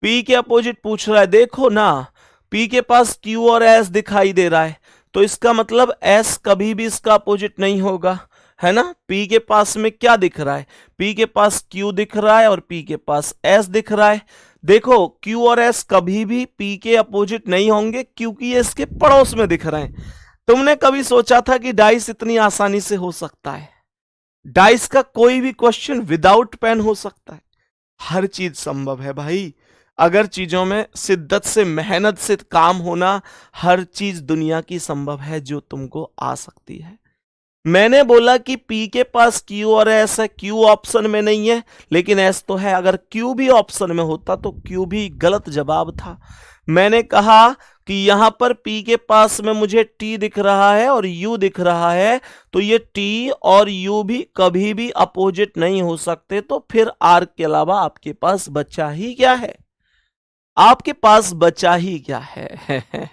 पी के अपोजिट पूछ रहा है। देखो ना, पी के पास क्यू और एस दिखाई दे रहा है, तो इसका मतलब एस कभी भी इसका अपोजिट नहीं होगा, है ना। पी के पास में क्या दिख रहा है? पी के पास क्यू दिख रहा है और पी के पास एस दिख रहा है। देखो क्यू और एस कभी भी पी के अपोजिट नहीं होंगे क्योंकि ये इसके पड़ोस में दिख रहे हैं। तुमने कभी सोचा था कि डाइस इतनी आसानी से हो सकता है? डाइस का कोई भी क्वेश्चन विदाउट पेन हो सकता है। हर चीज संभव है भाई, अगर चीजों में शिद्दत से मेहनत से काम होना, हर चीज दुनिया की संभव है जो तुमको आ सकती है। मैंने बोला कि P के पास Q और S है, Q ऑप्शन में नहीं है लेकिन S तो है। अगर Q भी ऑप्शन में होता तो Q भी गलत जवाब था। मैंने कहा कि यहां पर P के पास में मुझे T दिख रहा है और U दिख रहा है, तो ये T और U भी कभी भी अपोजिट नहीं हो सकते। तो फिर R के अलावा आपके पास बचा ही क्या है? आपके पास बचा ही क्या है?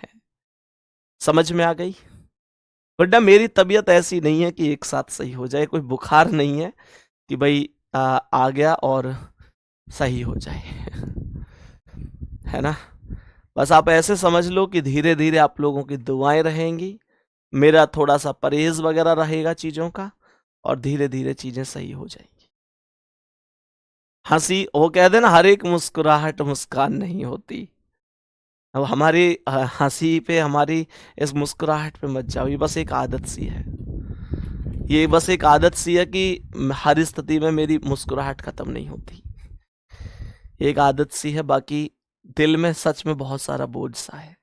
समझ में आ गई? गुड्डा मेरी तबीयत ऐसी नहीं है कि एक साथ सही हो जाए, कोई बुखार नहीं है कि भाई आ गया और सही हो जाए, है ना। बस आप ऐसे समझ लो कि धीरे धीरे आप लोगों की दुआएं रहेंगी, मेरा थोड़ा सा परहेज वगैरह रहेगा चीजों का, और धीरे धीरे चीजें सही हो जाएंगी। हंसी, वो कह देना हर एक मुस्कुराहट मुस्कान नहीं होती। अब हमारी हंसी पे, हमारी इस मुस्कुराहट पे मत जाओ, ये बस एक आदत सी है। ये बस एक आदत सी है कि हर स्थिति में मेरी मुस्कुराहट खत्म नहीं होती, एक आदत सी है। बाकी दिल में सच में बहुत सारा बोझ सा है।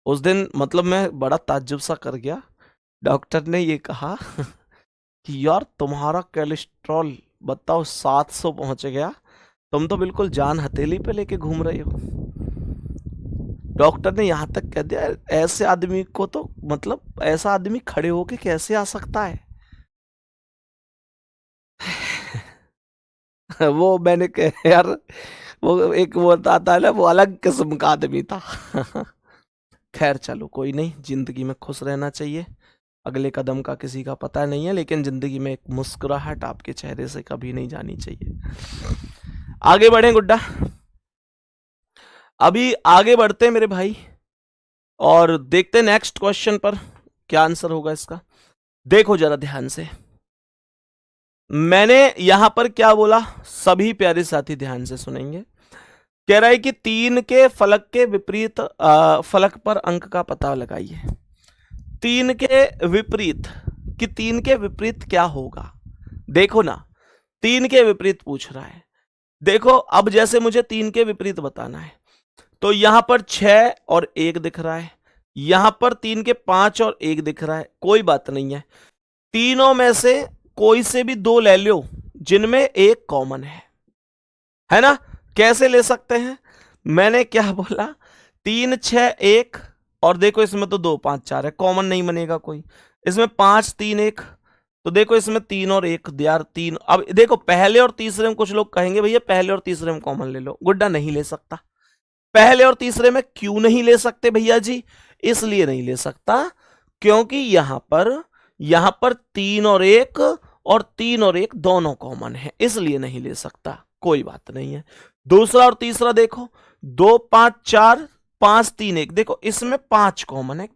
उस दिन मतलब मैं बड़ा ताज्जुब सा कर गया, डॉक्टर ने ये कहा कि यार तुम्हारा कोलेस्ट्रॉल बताओ 700 पहुंच गया, तुम तो बिल्कुल जान हथेली पे लेके घूम रहे हो। डॉक्टर ने यहां तक कह दिया ऐसे आदमी को तो, मतलब ऐसा आदमी खड़े होके कैसे आ सकता है? वो मैंने कहा यार, वो एक वो आता है ना, वो अलग किस्म का आदमी था। खैर चलो कोई नहीं, जिंदगी में खुश रहना चाहिए, अगले कदम का किसी का पता नहीं है, लेकिन जिंदगी में एक मुस्कुराहट आपके चेहरे से कभी नहीं जानी चाहिए। आगे बढ़े गुड्डा, अभी आगे बढ़ते हैं मेरे भाई और देखते हैं नेक्स्ट क्वेश्चन पर क्या आंसर होगा इसका। देखो जरा ध्यान से, मैंने यहां पर क्या बोला, सभी प्यारे साथी ध्यान से सुनेंगे। कह रहा है कि 3 के फलक के विपरीत फलक पर अंक का पता लगाइए। 3 के विपरीत, कि 3 के विपरीत क्या होगा? देखो ना, 3 के विपरीत पूछ रहा है। देखो अब जैसे मुझे 3 के विपरीत बताना है, तो यहां पर 6 और 1 दिख रहा है, यहां पर 3 के 5 और 1 दिख रहा है। कोई बात नहीं है, तीनों में से कोई से भी 2 ले लो जिनमें एक कॉमन है ना। कैसे ले सकते हैं? मैंने क्या बोला, 3 6 1, और देखो इसमें तो 2 5 4 है, कॉमन नहीं बनेगा कोई। इसमें 5 3 1, तो देखो इसमें 3 और 1 यार 3। अब देखो पहले और तीसरे में कुछ लोग कहेंगे भैया पहले और तीसरे में कॉमन ले लो। गुड्डा नहीं ले सकता, पहले और तीसरे में क्यों नहीं ले सकते भैया जी? इसलिए नहीं ले सकता क्योंकि यहां पर 3 और 1 और 3 और 1 दोनों कॉमन है, इसलिए नहीं ले सकता। कोई बात नहीं है। दूसरा और तीसरा देखो, 2 5 4 5 3 1, देखो इसमें 5 कॉमन है,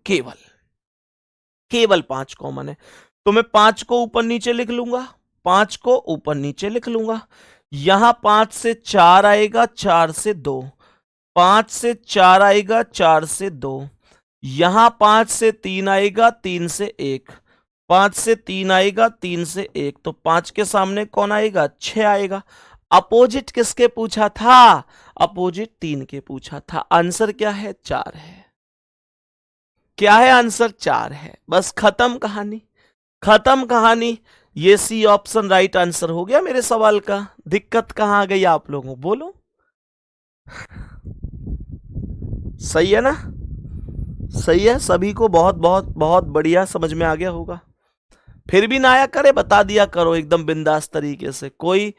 केवल 5 कॉमन है। तो मैं 5 को ऊपर नीचे लिख लूंगा, 5 को ऊपर नीचे लिख लूंगा। यहां 5 से 4 आएगा, 4 से 2, 5 से 4 आएगा, 4 से 2, यहां 5 से 3 आएगा, 3 से 1, 5 से 3 आएगा, 3 से 1, तो 5 के सामने कौन आएगा? 6 आएगा। अपोजिट किसके पूछा था? अपोजिट 3 के पूछा था। आंसर क्या है? 4 है। क्या है आंसर? 4 है। बस खत्म कहानी, खत्म कहानी। ये सी ऑप्शन राइट आंसर हो गया मेरे सवाल का। दिक्कत कहां आ गई आप लोगों? बोलो। सही है ना? सही है, सभी को बहुत बहुत बहुत बढ़िया समझ में आ गया होगा। फिर भी ना आया करे, बता दिया करो एकदम बिंदास तरीके से। कोई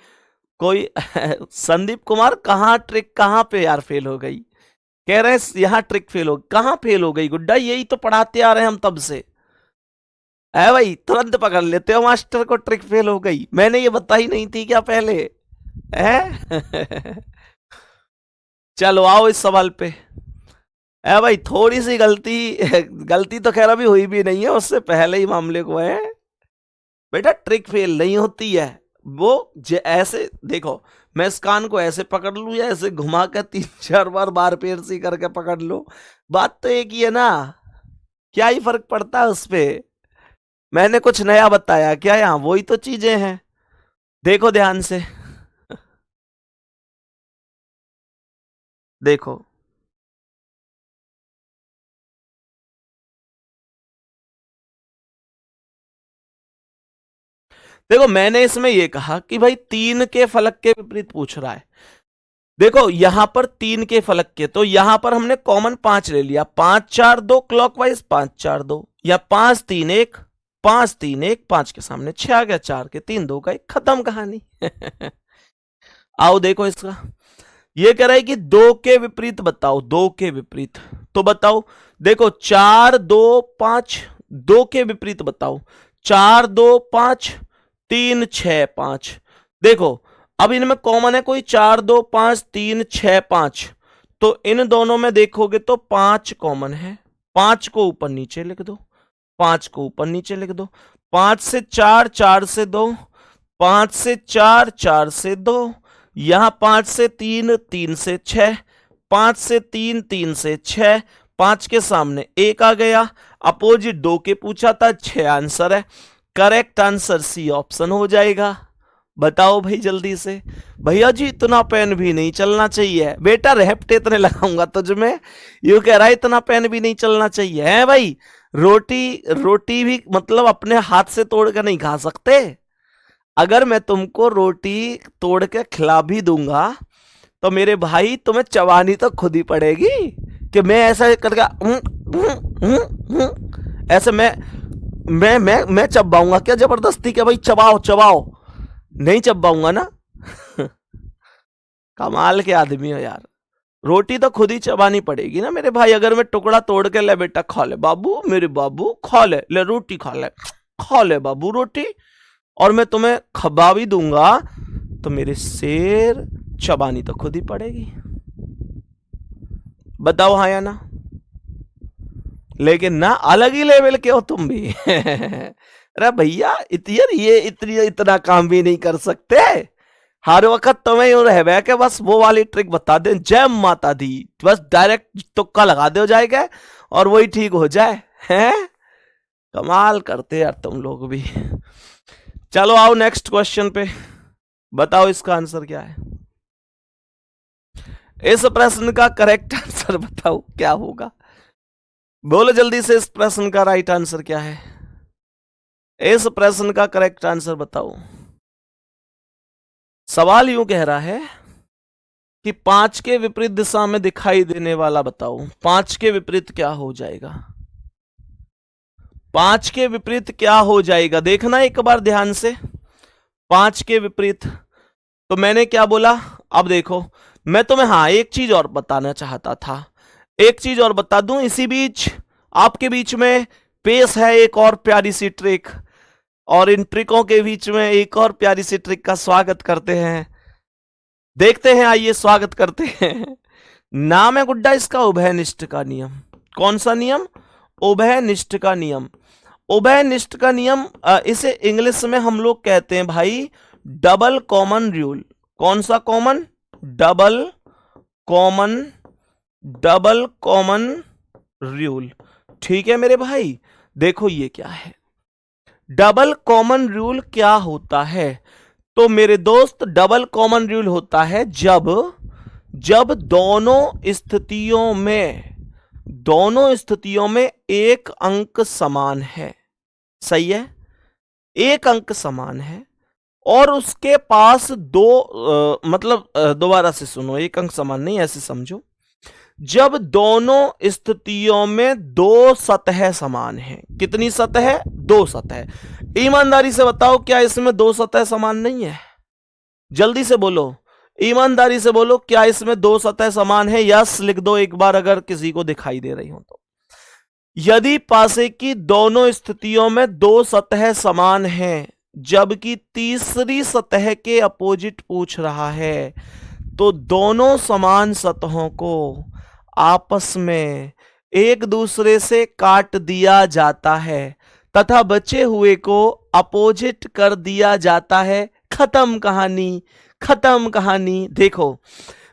कोई संदीप कुमार कहाँ ट्रिक, कहाँ पे यार फेल हो गई? कह रहे हैं यहाँ ट्रिक फेल हो, कहाँ फेल हो गई गुड्डा? यही तो पढ़ाते आ रहे हैं हम तब से। है भाई, तुरंत पकड़ लेते हो मास्टर को, ट्रिक फेल हो गई। मैंने ये बताई नहीं थी क्या पहले? है? चलो आओ इस सवाल पे। है भाई, थोड़ी सी गलती, गलती तो खैर अभी हुई भी नहीं है, उससे पहले ही मामले को है। बेटा ट्रिक फेल नहीं होती है। वो ऐसे देखो, मैं इस कान को ऐसे पकड़ लूं या ऐसे घुमा कर 3-4 बार बार पेड़ सी करके पकड़ लो, बात तो एक ही है ना। क्या ही फर्क पड़ता है उस पे? मैंने कुछ नया बताया क्या यहाँ? वही तो चीजें हैं। देखो ध्यान से, देखो देखो, मैंने इसमें यह कहा कि भाई 3 के फलक के विपरीत पूछ रहा है। देखो यहां पर 3 के फलक के, तो यहां पर हमने कॉमन 5 ले लिया। 5 4 2 क्लॉकवाइज, 5 4 2, या 5 3 1, 5 3 1, 5 के सामने 6 आ गया, 4 के 3 2 का 1, खत्म कहानी। आओ देखो इसका, ये कह रहा है कि 2 के विपरीत बताओ, 2 के विपरीत। तो बताओ, देखो 4 2 5, 2 के विपरीत बताओ। 4 2 5, 3 6 5। देखो अब इनमें कॉमन है कोई? 4 2 5 3 6 5, तो इन दोनों में देखोगे तो 5 कॉमन है। 5 को ऊपर नीचे लिख दो, 5 को ऊपर नीचे लिख दो। 5 से 4, 4 से 2, 5 से 4, 4 से 2, यहां 5 से 3, 3 से 6, 5 से 3, 3 से 6, 5 के सामने 1 आ गया। अपोजिट 2 के पूछा था, 6 आंसर है। करेक्ट आंसर सी ऑप्शन हो जाएगा। बताओ भाई जल्दी से। भैया जी इतना पेन भी नहीं चलना चाहिए। बेटा रेपटे इतने लगाऊंगा तुझ में, यू कह रहा है इतना पेन भी नहीं चलना चाहिए है भाई? रोटी रोटी भी मतलब अपने हाथ से तोड़ कर नहीं खा सकते। अगर मैं तुमको रोटी तोड़ के खिला भी दूंगा तो मेरे भाई तुम्हें चबानी तो खुद ही पड़ेगी। कि मैं ऐसा करके ऐसे मैं चबाऊंगा क्या जबरदस्ती? क्या भाई चबाओ चबाओ? नहीं चबाऊंगा ना। कमाल के आदमी हो यार। रोटी तो खुद ही चबानी पड़ेगी ना मेरे भाई। अगर मैं टुकड़ा तोड़ के, ले बेटा खा ले बाबू, मेरे बाबू खा ले, ले रोटी खा ले बाबू रोटी, और मैं तुम्हें खबा भी दूंगा तो मेरे शेर चबानी तो खुद ही पड़ेगी। बताओ हाँ या ना? लेकिन ना अलग ही लेवल के हो तुम भी। अरे भैया ये इतना काम भी नहीं कर सकते। हर वक्त तुम्हें यूं रह के बस वो वाली ट्रिक बता दे, जय माता दी, बस डायरेक्ट तुक्का लगा दे हो जाएगा और वही ठीक हो जाए। हैं? कमाल करते यार तुम लोग भी। चलो आओ नेक्स्ट क्वेश्चन पे। बताओ इसका आंसर क्या है? इस प्रश्न का करेक्ट आंसर बताओ क्या होगा? बोलो जल्दी से, इस प्रश्न का राइट आंसर क्या है? इस प्रश्न का करेक्ट आंसर बताओ। सवाल यूं कह रहा है कि 5 के विपरीत दिशा में दिखाई देने वाला बताओ। 5 के विपरीत क्या हो जाएगा? 5 के विपरीत क्या हो जाएगा? देखना एक बार ध्यान से। 5 के विपरीत तो मैंने क्या बोला? अब देखो, मैं तुम्हें हाँ एक चीज और बताना चाहता था। एक चीज और बता दूं इसी बीच, आपके बीच में पेश है एक और प्यारी सी ट्रिक, और इन ट्रिकों के बीच में एक और प्यारी सी ट्रिक का स्वागत करते हैं। देखते हैं, आइए स्वागत करते हैं। नाम है गुड्डा इसका उभयनिष्ठ का नियम। कौन सा नियम? उभयनिष्ठ का नियम। उभयनिष्ठ का नियम, इसे इंग्लिश में हम लोग कहते हैं भाई डबल कॉमन रूल। कौन सा कॉमन? Double common rule. ठीक है मेरे भाई, देखो ये क्या है, डबल कॉमन रूल क्या होता है। तो मेरे दोस्त डबल कॉमन रूल होता है जब दोनों स्थितियों में एक अंक समान है, सही है, एक अंक समान है और उसके पास दोबारा से सुनो, एक अंक समान नहीं, ऐसे समझो, जब दोनों स्थितियों में दो सतह समान हैं। कितनी सतह? दो सतह। ईमानदारी से बताओ, क्या इसमें दो सतह समान नहीं है? जल्दी से बोलो, ईमानदारी से बोलो, क्या इसमें दो सतह समान है? यस लिख दो एक बार अगर किसी को दिखाई दे रही हो तो। यदि पासे की दोनों स्थितियों में दो सतह समान हैं, जबकि तीसरी सतह के अपोजिट पूछ रहा है, तो दोनों समान सतहों को आपस में एक दूसरे से काट दिया जाता है तथा बचे हुए को अपोजिट कर दिया जाता है। खत्म कहानी, खत्म कहानी। देखो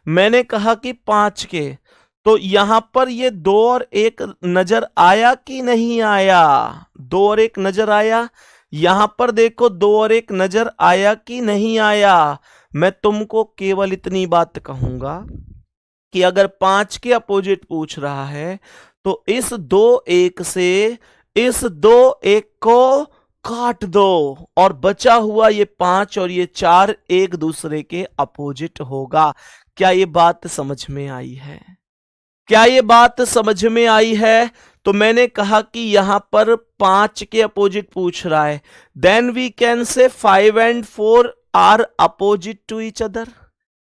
मैंने कहा कि 5 के, तो यहां पर ये 2 और 1 नजर आया कि नहीं आया? 2 और 1 नजर आया। यहां पर देखो 2 और 1 नजर आया कि नहीं आया? मैं तुमको केवल इतनी बात कहूंगा कि अगर 5 के अपोजिट पूछ रहा है तो इस 2-1 से इस 2-1 को काट दो और बचा हुआ ये 5 और ये 4 एक दूसरे के अपोजिट होगा। क्या ये बात समझ में आई है? क्या ये बात समझ में आई है? तो मैंने कहा कि यहां पर 5 के अपोजिट पूछ रहा है, then we can say 5 and 4 are opposite to each other.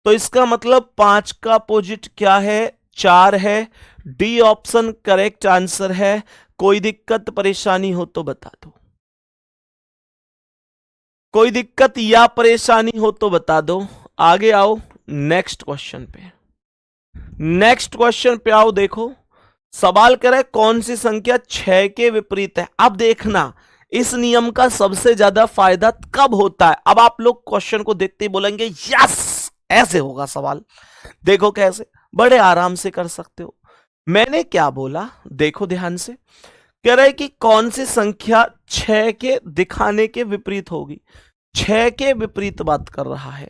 तो इसका मतलब 5 का अपोजिट क्या है? 4 है। डी ऑप्शन करेक्ट आंसर है। कोई दिक्कत परेशानी हो तो बता दो, कोई दिक्कत या परेशानी हो तो बता दो। आगे आओ नेक्स्ट क्वेश्चन पे, नेक्स्ट क्वेश्चन पे आओ। देखो सवाल कर रहे कौन सी संख्या 6 के विपरीत है। अब देखना इस नियम का सबसे ज्यादा फायदा कब होता है। अब आप लोग क्वेश्चन को देखते ही बोलेंगे यस ऐसे होगा सवाल। देखो कैसे, बड़े आराम से कर सकते हो। मैंने क्या बोला, देखो ध्यान से। कह रहे कि कौन सी संख्या 6 के दिखाने के विपरीत होगी। 6 के विपरीत बात कर रहा है।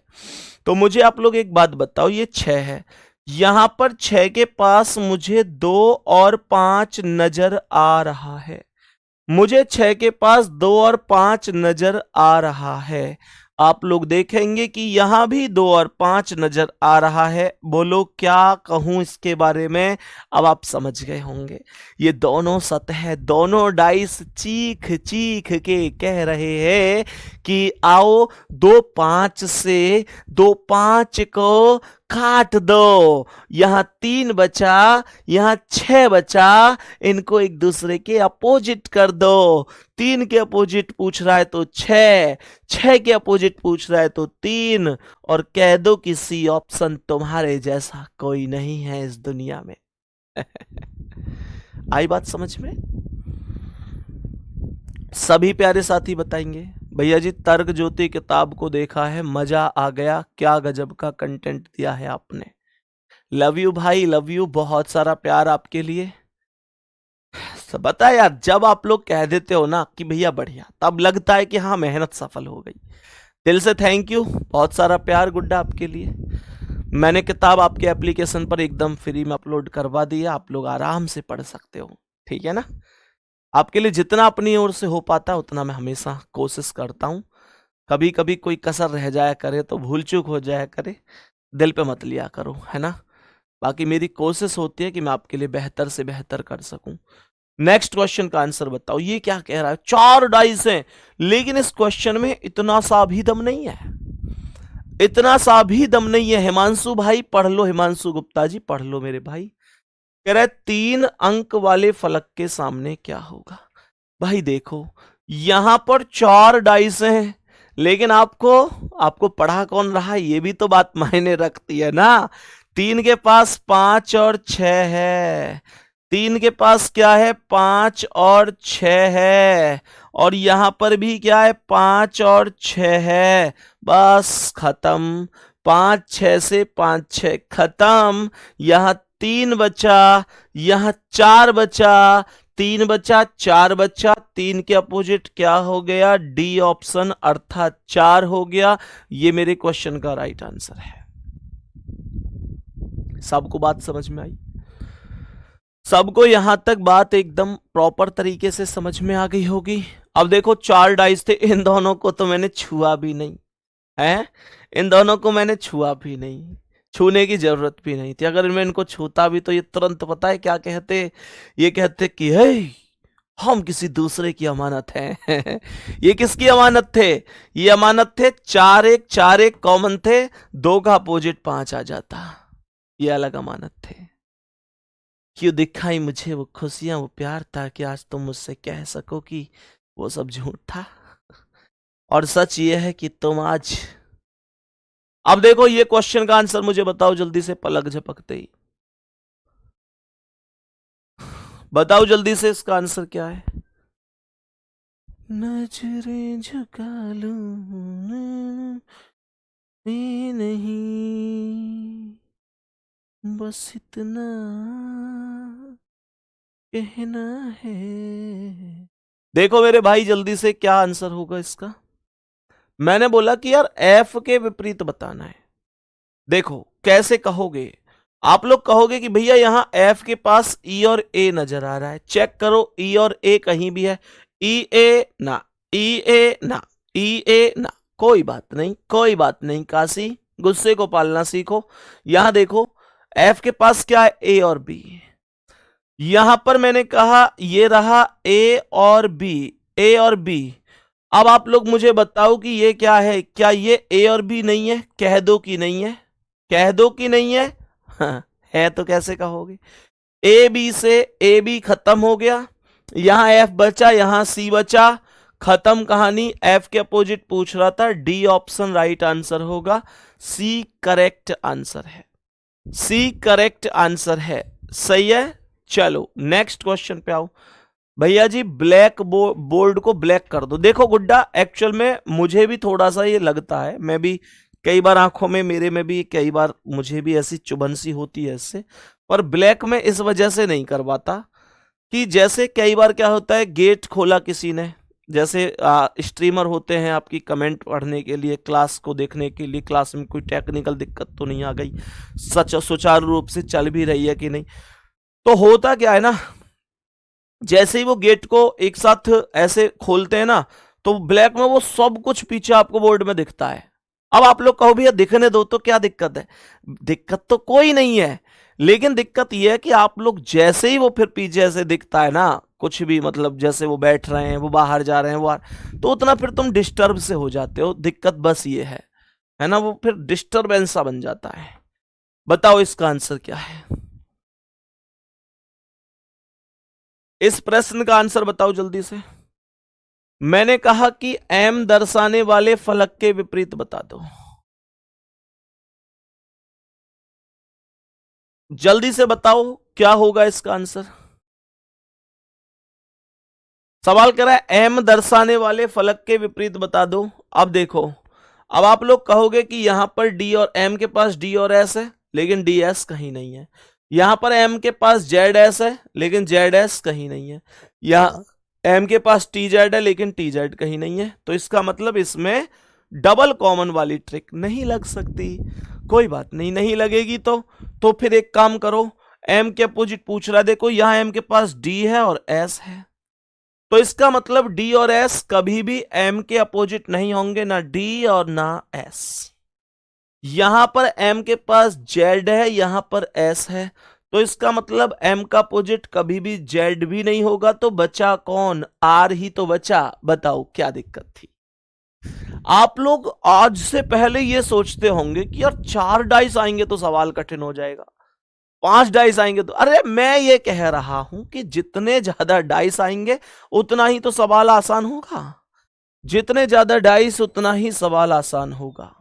तो मुझे आप लोग एक बात बताओ, ये 6 है, यहां पर 6 के पास मुझे 2 और 5 नजर आ रहा है। मुझे 6 के पास 2 और 5 नजर आ रहा है। आप लोग देखेंगे कि यहां भी 2 और 5 नजर आ रहा है। बोलो क्या कहूं इसके बारे में? अब आप समझ गए होंगे। ये दोनों सतह, दोनों डाइस चीख चीख के कह रहे हैं कि आओ 2-5 से 2-5 को काट दो। यहां 3 बचा, यहां 6 बचा, इनको एक दूसरे के अपोजिट कर दो। 3 के अपोजिट पूछ रहा है तो 6, 6 के अपोजिट पूछ रहा है तो 3, और कह दो कि सी ऑप्शन तुम्हारे जैसा कोई नहीं है इस दुनिया में। आई बात समझ में? सभी प्यारे साथी बताएंगे भैया जी तर्क ज्योति किताब को देखा है, मजा आ गया, क्या गजब का कंटेंट दिया है आपने। लव यू भाई, लव यू, बहुत सारा प्यार आपके लिए। बता यार, जब आप लोग कह देते हो ना कि भैया बढ़िया, तब लगता है कि हाँ मेहनत सफल हो गई। दिल से थैंक यू, बहुत सारा प्यार गुड्डा आपके लिए। मैंने किताब आपके एप्लीकेशन पर एकदम फ्री में अपलोड करवा दी है, आप लोग आराम से पढ़ सकते हो, ठीक है ना। आपके लिए जितना अपनी ओर से हो पाता है उतना मैं हमेशा कोशिश करता हूँ। कभी कभी कोई कसर रह जाया करे तो भूल चूक हो जाया करे, दिल पे मत लिया करो, है ना। बाकी मेरी कोशिश होती है कि मैं आपके लिए बेहतर से बेहतर कर सकूं। नेक्स्ट क्वेश्चन का आंसर बताओ। ये क्या कह रहा है? 4 डाइस हैं, लेकिन इस क्वेश्चन में इतना सा भी दम नहीं है, इतना सा भी दम नहीं है। हिमांशु भाई पढ़ लो, हिमांशु गुप्ता जी पढ़ लो मेरे भाई। कह रहा है 3 अंक वाले फलक के सामने क्या होगा। भाई देखो यहां पर 4 डाइस हैं, लेकिन आपको पढ़ा कौन रहा है ये भी तो बात मायने रखती है ना। 3 के पास 5 और 6 है, 3 के पास क्या है? 5 और 6 है, और यहां पर भी क्या है? 5 और 6 है। बस खत्म, 5-6 से 5-6 खत्म। यहां 3 बचा, यहां 4 बचा, 3 बचा, 4 बचा, 3 के अपोजिट क्या हो गया? डी ऑप्शन, अर्थात 4 हो गया। ये मेरे क्वेश्चन का राइट आंसर है। सबको बात समझ में आई? सबको यहां तक बात एकदम प्रॉपर तरीके से समझ में आ गई होगी। अब देखो 4 डाइस थे, इन दोनों को तो मैंने छुआ भी नहीं है, इन दोनों को मैंने छुआ भी नहीं, छूने की जरूरत भी नहीं थी। अगर मैं इनको छूता भी तो ये तुरंत पता है क्या कहते? ये कहते कि हे हम किसी दूसरे की अमानत हैं। ये किसकी अमानत थे? ये अमानत थे 4 1, 4 1 कॉमन थे, 2 का अपोजिट 5 आ जाता, ये अलग अमानत थे। क्यों दिखाई मुझे वो खुशियां, वो प्यार, ताकि आज तुम मुझसे कह सको कि वो सब झूठ था और सच ये है कि तुम आज। अब देखो ये क्वेश्चन का आंसर मुझे बताओ जल्दी से, पलक झपकते ही बताओ जल्दी से, इसका आंसर क्या है? नजरें झुका लूं नहीं, बस इतना कहना है। देखो मेरे भाई जल्दी से क्या आंसर होगा इसका? मैंने बोला कि यार एफ के विपरीत बताना है। देखो कैसे कहोगे आप लोग? कहोगे कि भैया यहां एफ के पास ई और ए नजर आ रहा है, चेक करो ई और ए कहीं भी है। ई ए ना, ई ए ना, ई ए ना, कोई बात नहीं, कोई बात नहीं काशी, गुस्से को पालना सीखो। यहां देखो एफ के पास क्या है? ए और बी। यहां पर मैंने कहा ये रहा ए और बी, ए और बी। अब आप लोग मुझे बताओ कि ये क्या है? क्या ये ए और बी नहीं है? कह दो कि नहीं है, कह दो कि नहीं है। हाँ, है तो कैसे कहोगे? ए बी से ए बी खत्म हो गया, यहां एफ बचा, यहां सी बचा, खत्म कहानी। एफ के अपोजिट पूछ रहा था, डी ऑप्शन राइट आंसर होगा। सी करेक्ट आंसर है, सी करेक्ट आंसर है, सही है। चलो नेक्स्ट क्वेश्चन पे आओ। भैया जी ब्लैक बोर्ड को ब्लैक कर दो। देखो गुड्डा एक्चुअल में मुझे भी थोड़ा सा ये लगता है, मैं भी कई बार आंखों में, मेरे में भी कई बार मुझे भी ऐसी चुभन सी होती है इससे, पर ब्लैक में इस वजह से नहीं करवाता कि जैसे कई बार क्या होता है, गेट खोला किसी ने, जैसे स्ट्रीमर होते हैं आपकी कमेंट पढ़ने के लिए, क्लास को देखने के लिए, क्लास में कोई टेक्निकल दिक्कत तो नहीं आ गई, सच सुचारू रूप से चल भी रही है कि नहीं। तो होता क्या है ना, जैसे ही वो गेट को एक साथ ऐसे खोलते हैं ना, तो ब्लैक में वो सब कुछ पीछे आपको बोर्ड में दिखता है। अब आप लोग कहो भैया दिखने दो, तो क्या दिक्कत है? दिक्कत तो कोई नहीं है, लेकिन दिक्कत यह है कि आप लोग जैसे ही वो फिर पीछे ऐसे दिखता है ना, कुछ भी मतलब जैसे वो बैठ रहे हैं, वो बाहर जा रहे हैं, वो तो उतना फिर तुम डिस्टर्ब से हो जाते हो। दिक्कत बस ये है ना, वो फिर डिस्टर्बेंस सा बन जाता है। बताओ इसका आंसर क्या है? इस प्रश्न का आंसर बताओ जल्दी से। मैंने कहा कि एम दर्शाने वाले फलक के विपरीत बता दो। जल्दी से बताओ क्या होगा इसका आंसर। सवाल करा है एम दर्शाने वाले फलक के विपरीत बता दो। अब देखो, अब आप लोग कहोगे कि यहां पर डी और एम के पास डी और एस है, लेकिन डी एस कहीं नहीं है। यहां पर एम के पास जेड एस है, लेकिन जेड एस कहीं नहीं है। यहां एम के पास टी जेड है, लेकिन टी जेड कहीं नहीं है। तो इसका मतलब इसमें डबल कॉमन वाली ट्रिक नहीं लग सकती। कोई बात नहीं, नहीं लगेगी तो फिर एक काम करो, एम के अपोजिट पूछ रहा है, देखो यहां एम के पास डी है और एस है, तो इसका मतलब डी और एस कभी भी एम के अपोजिट नहीं होंगे, ना डी और ना एस। यहां पर एम के पास जेड है, यहां पर एस है, तो इसका मतलब एम का अपोजिट कभी भी जेड भी नहीं होगा। तो बचा कौन? आर ही तो बचा। बताओ क्या दिक्कत थी? आप लोग आज से पहले ये सोचते होंगे कि यार 4 डाइस आएंगे तो सवाल कठिन हो जाएगा, 5 डाइस आएंगे तो। अरे मैं ये कह रहा हूं कि जितने ज्यादा डाइस आएंगे उतना ही तो सवाल आसान होगा, जितने ज्यादा डाइस उतना ही सवाल आसान होगा।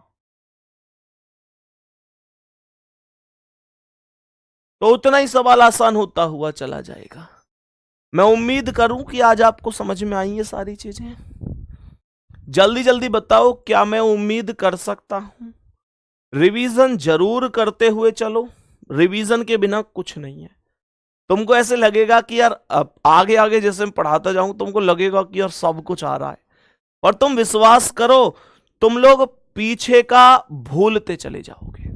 तो उतना ही सवाल आसान होता हुआ चला जाएगा। मैं उम्मीद करूं कि आज आपको समझ में आई ये सारी चीजें। जल्दी जल्दी बताओ क्या मैं उम्मीद कर सकता हूं? रिवीजन जरूर करते हुए चलो, रिवीजन के बिना कुछ नहीं है। तुमको ऐसे लगेगा कि यार अब आगे आगे जैसे मैं पढ़ाता जाऊं तुमको लगेगा कि यार सब कुछ आ रहा है, और तुम विश्वास करो तुम लोग पीछे का भूलते चले जाओगे।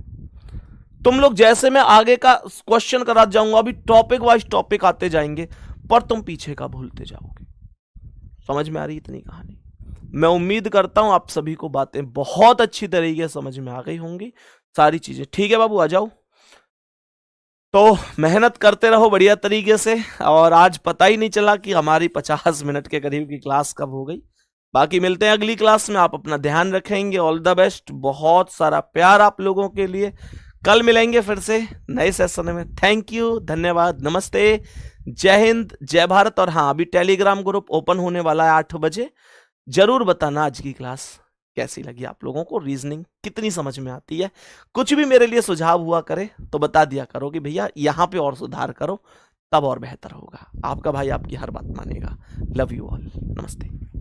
तुम लोग जैसे मैं आगे का क्वेश्चन करा जाऊंगा, अभी टॉपिक वाइज टॉपिक आते जाएंगे, पर तुम पीछे का भूलते जाओगे। समझ में आ रही इतनी कहानी? मैं उम्मीद करता हूं आप सभी को बातें बहुत अच्छी तरीके से समझ में आ गई होंगी सारी चीजें। ठीक है बाबू, आ जाओ। तो मेहनत करते रहो बढ़िया तरीके से, और आज पता ही नहीं चला कि हमारी 50 मिनट के करीब की क्लास कब हो गई। बाकी मिलते हैं अगली क्लास में, आप अपना ध्यान रखेंगे। ऑल द बेस्ट, बहुत सारा प्यार आप लोगों के लिए। कल मिलेंगे फिर से नए सेशन में। थैंक यू, धन्यवाद, नमस्ते, जय हिंद, जय भारत। और हाँ, अभी टेलीग्राम ग्रुप ओपन होने वाला है 8 बजे। जरूर बताना आज की क्लास कैसी लगी आप लोगों को, रीजनिंग कितनी समझ में आती है। कुछ भी मेरे लिए सुझाव हुआ करे तो बता दिया करो कि भैया यहाँ पे और सुधार करो, तब और बेहतर होगा। आपका भाई आपकी हर बात मानेगा। लव यू ऑल, नमस्ते।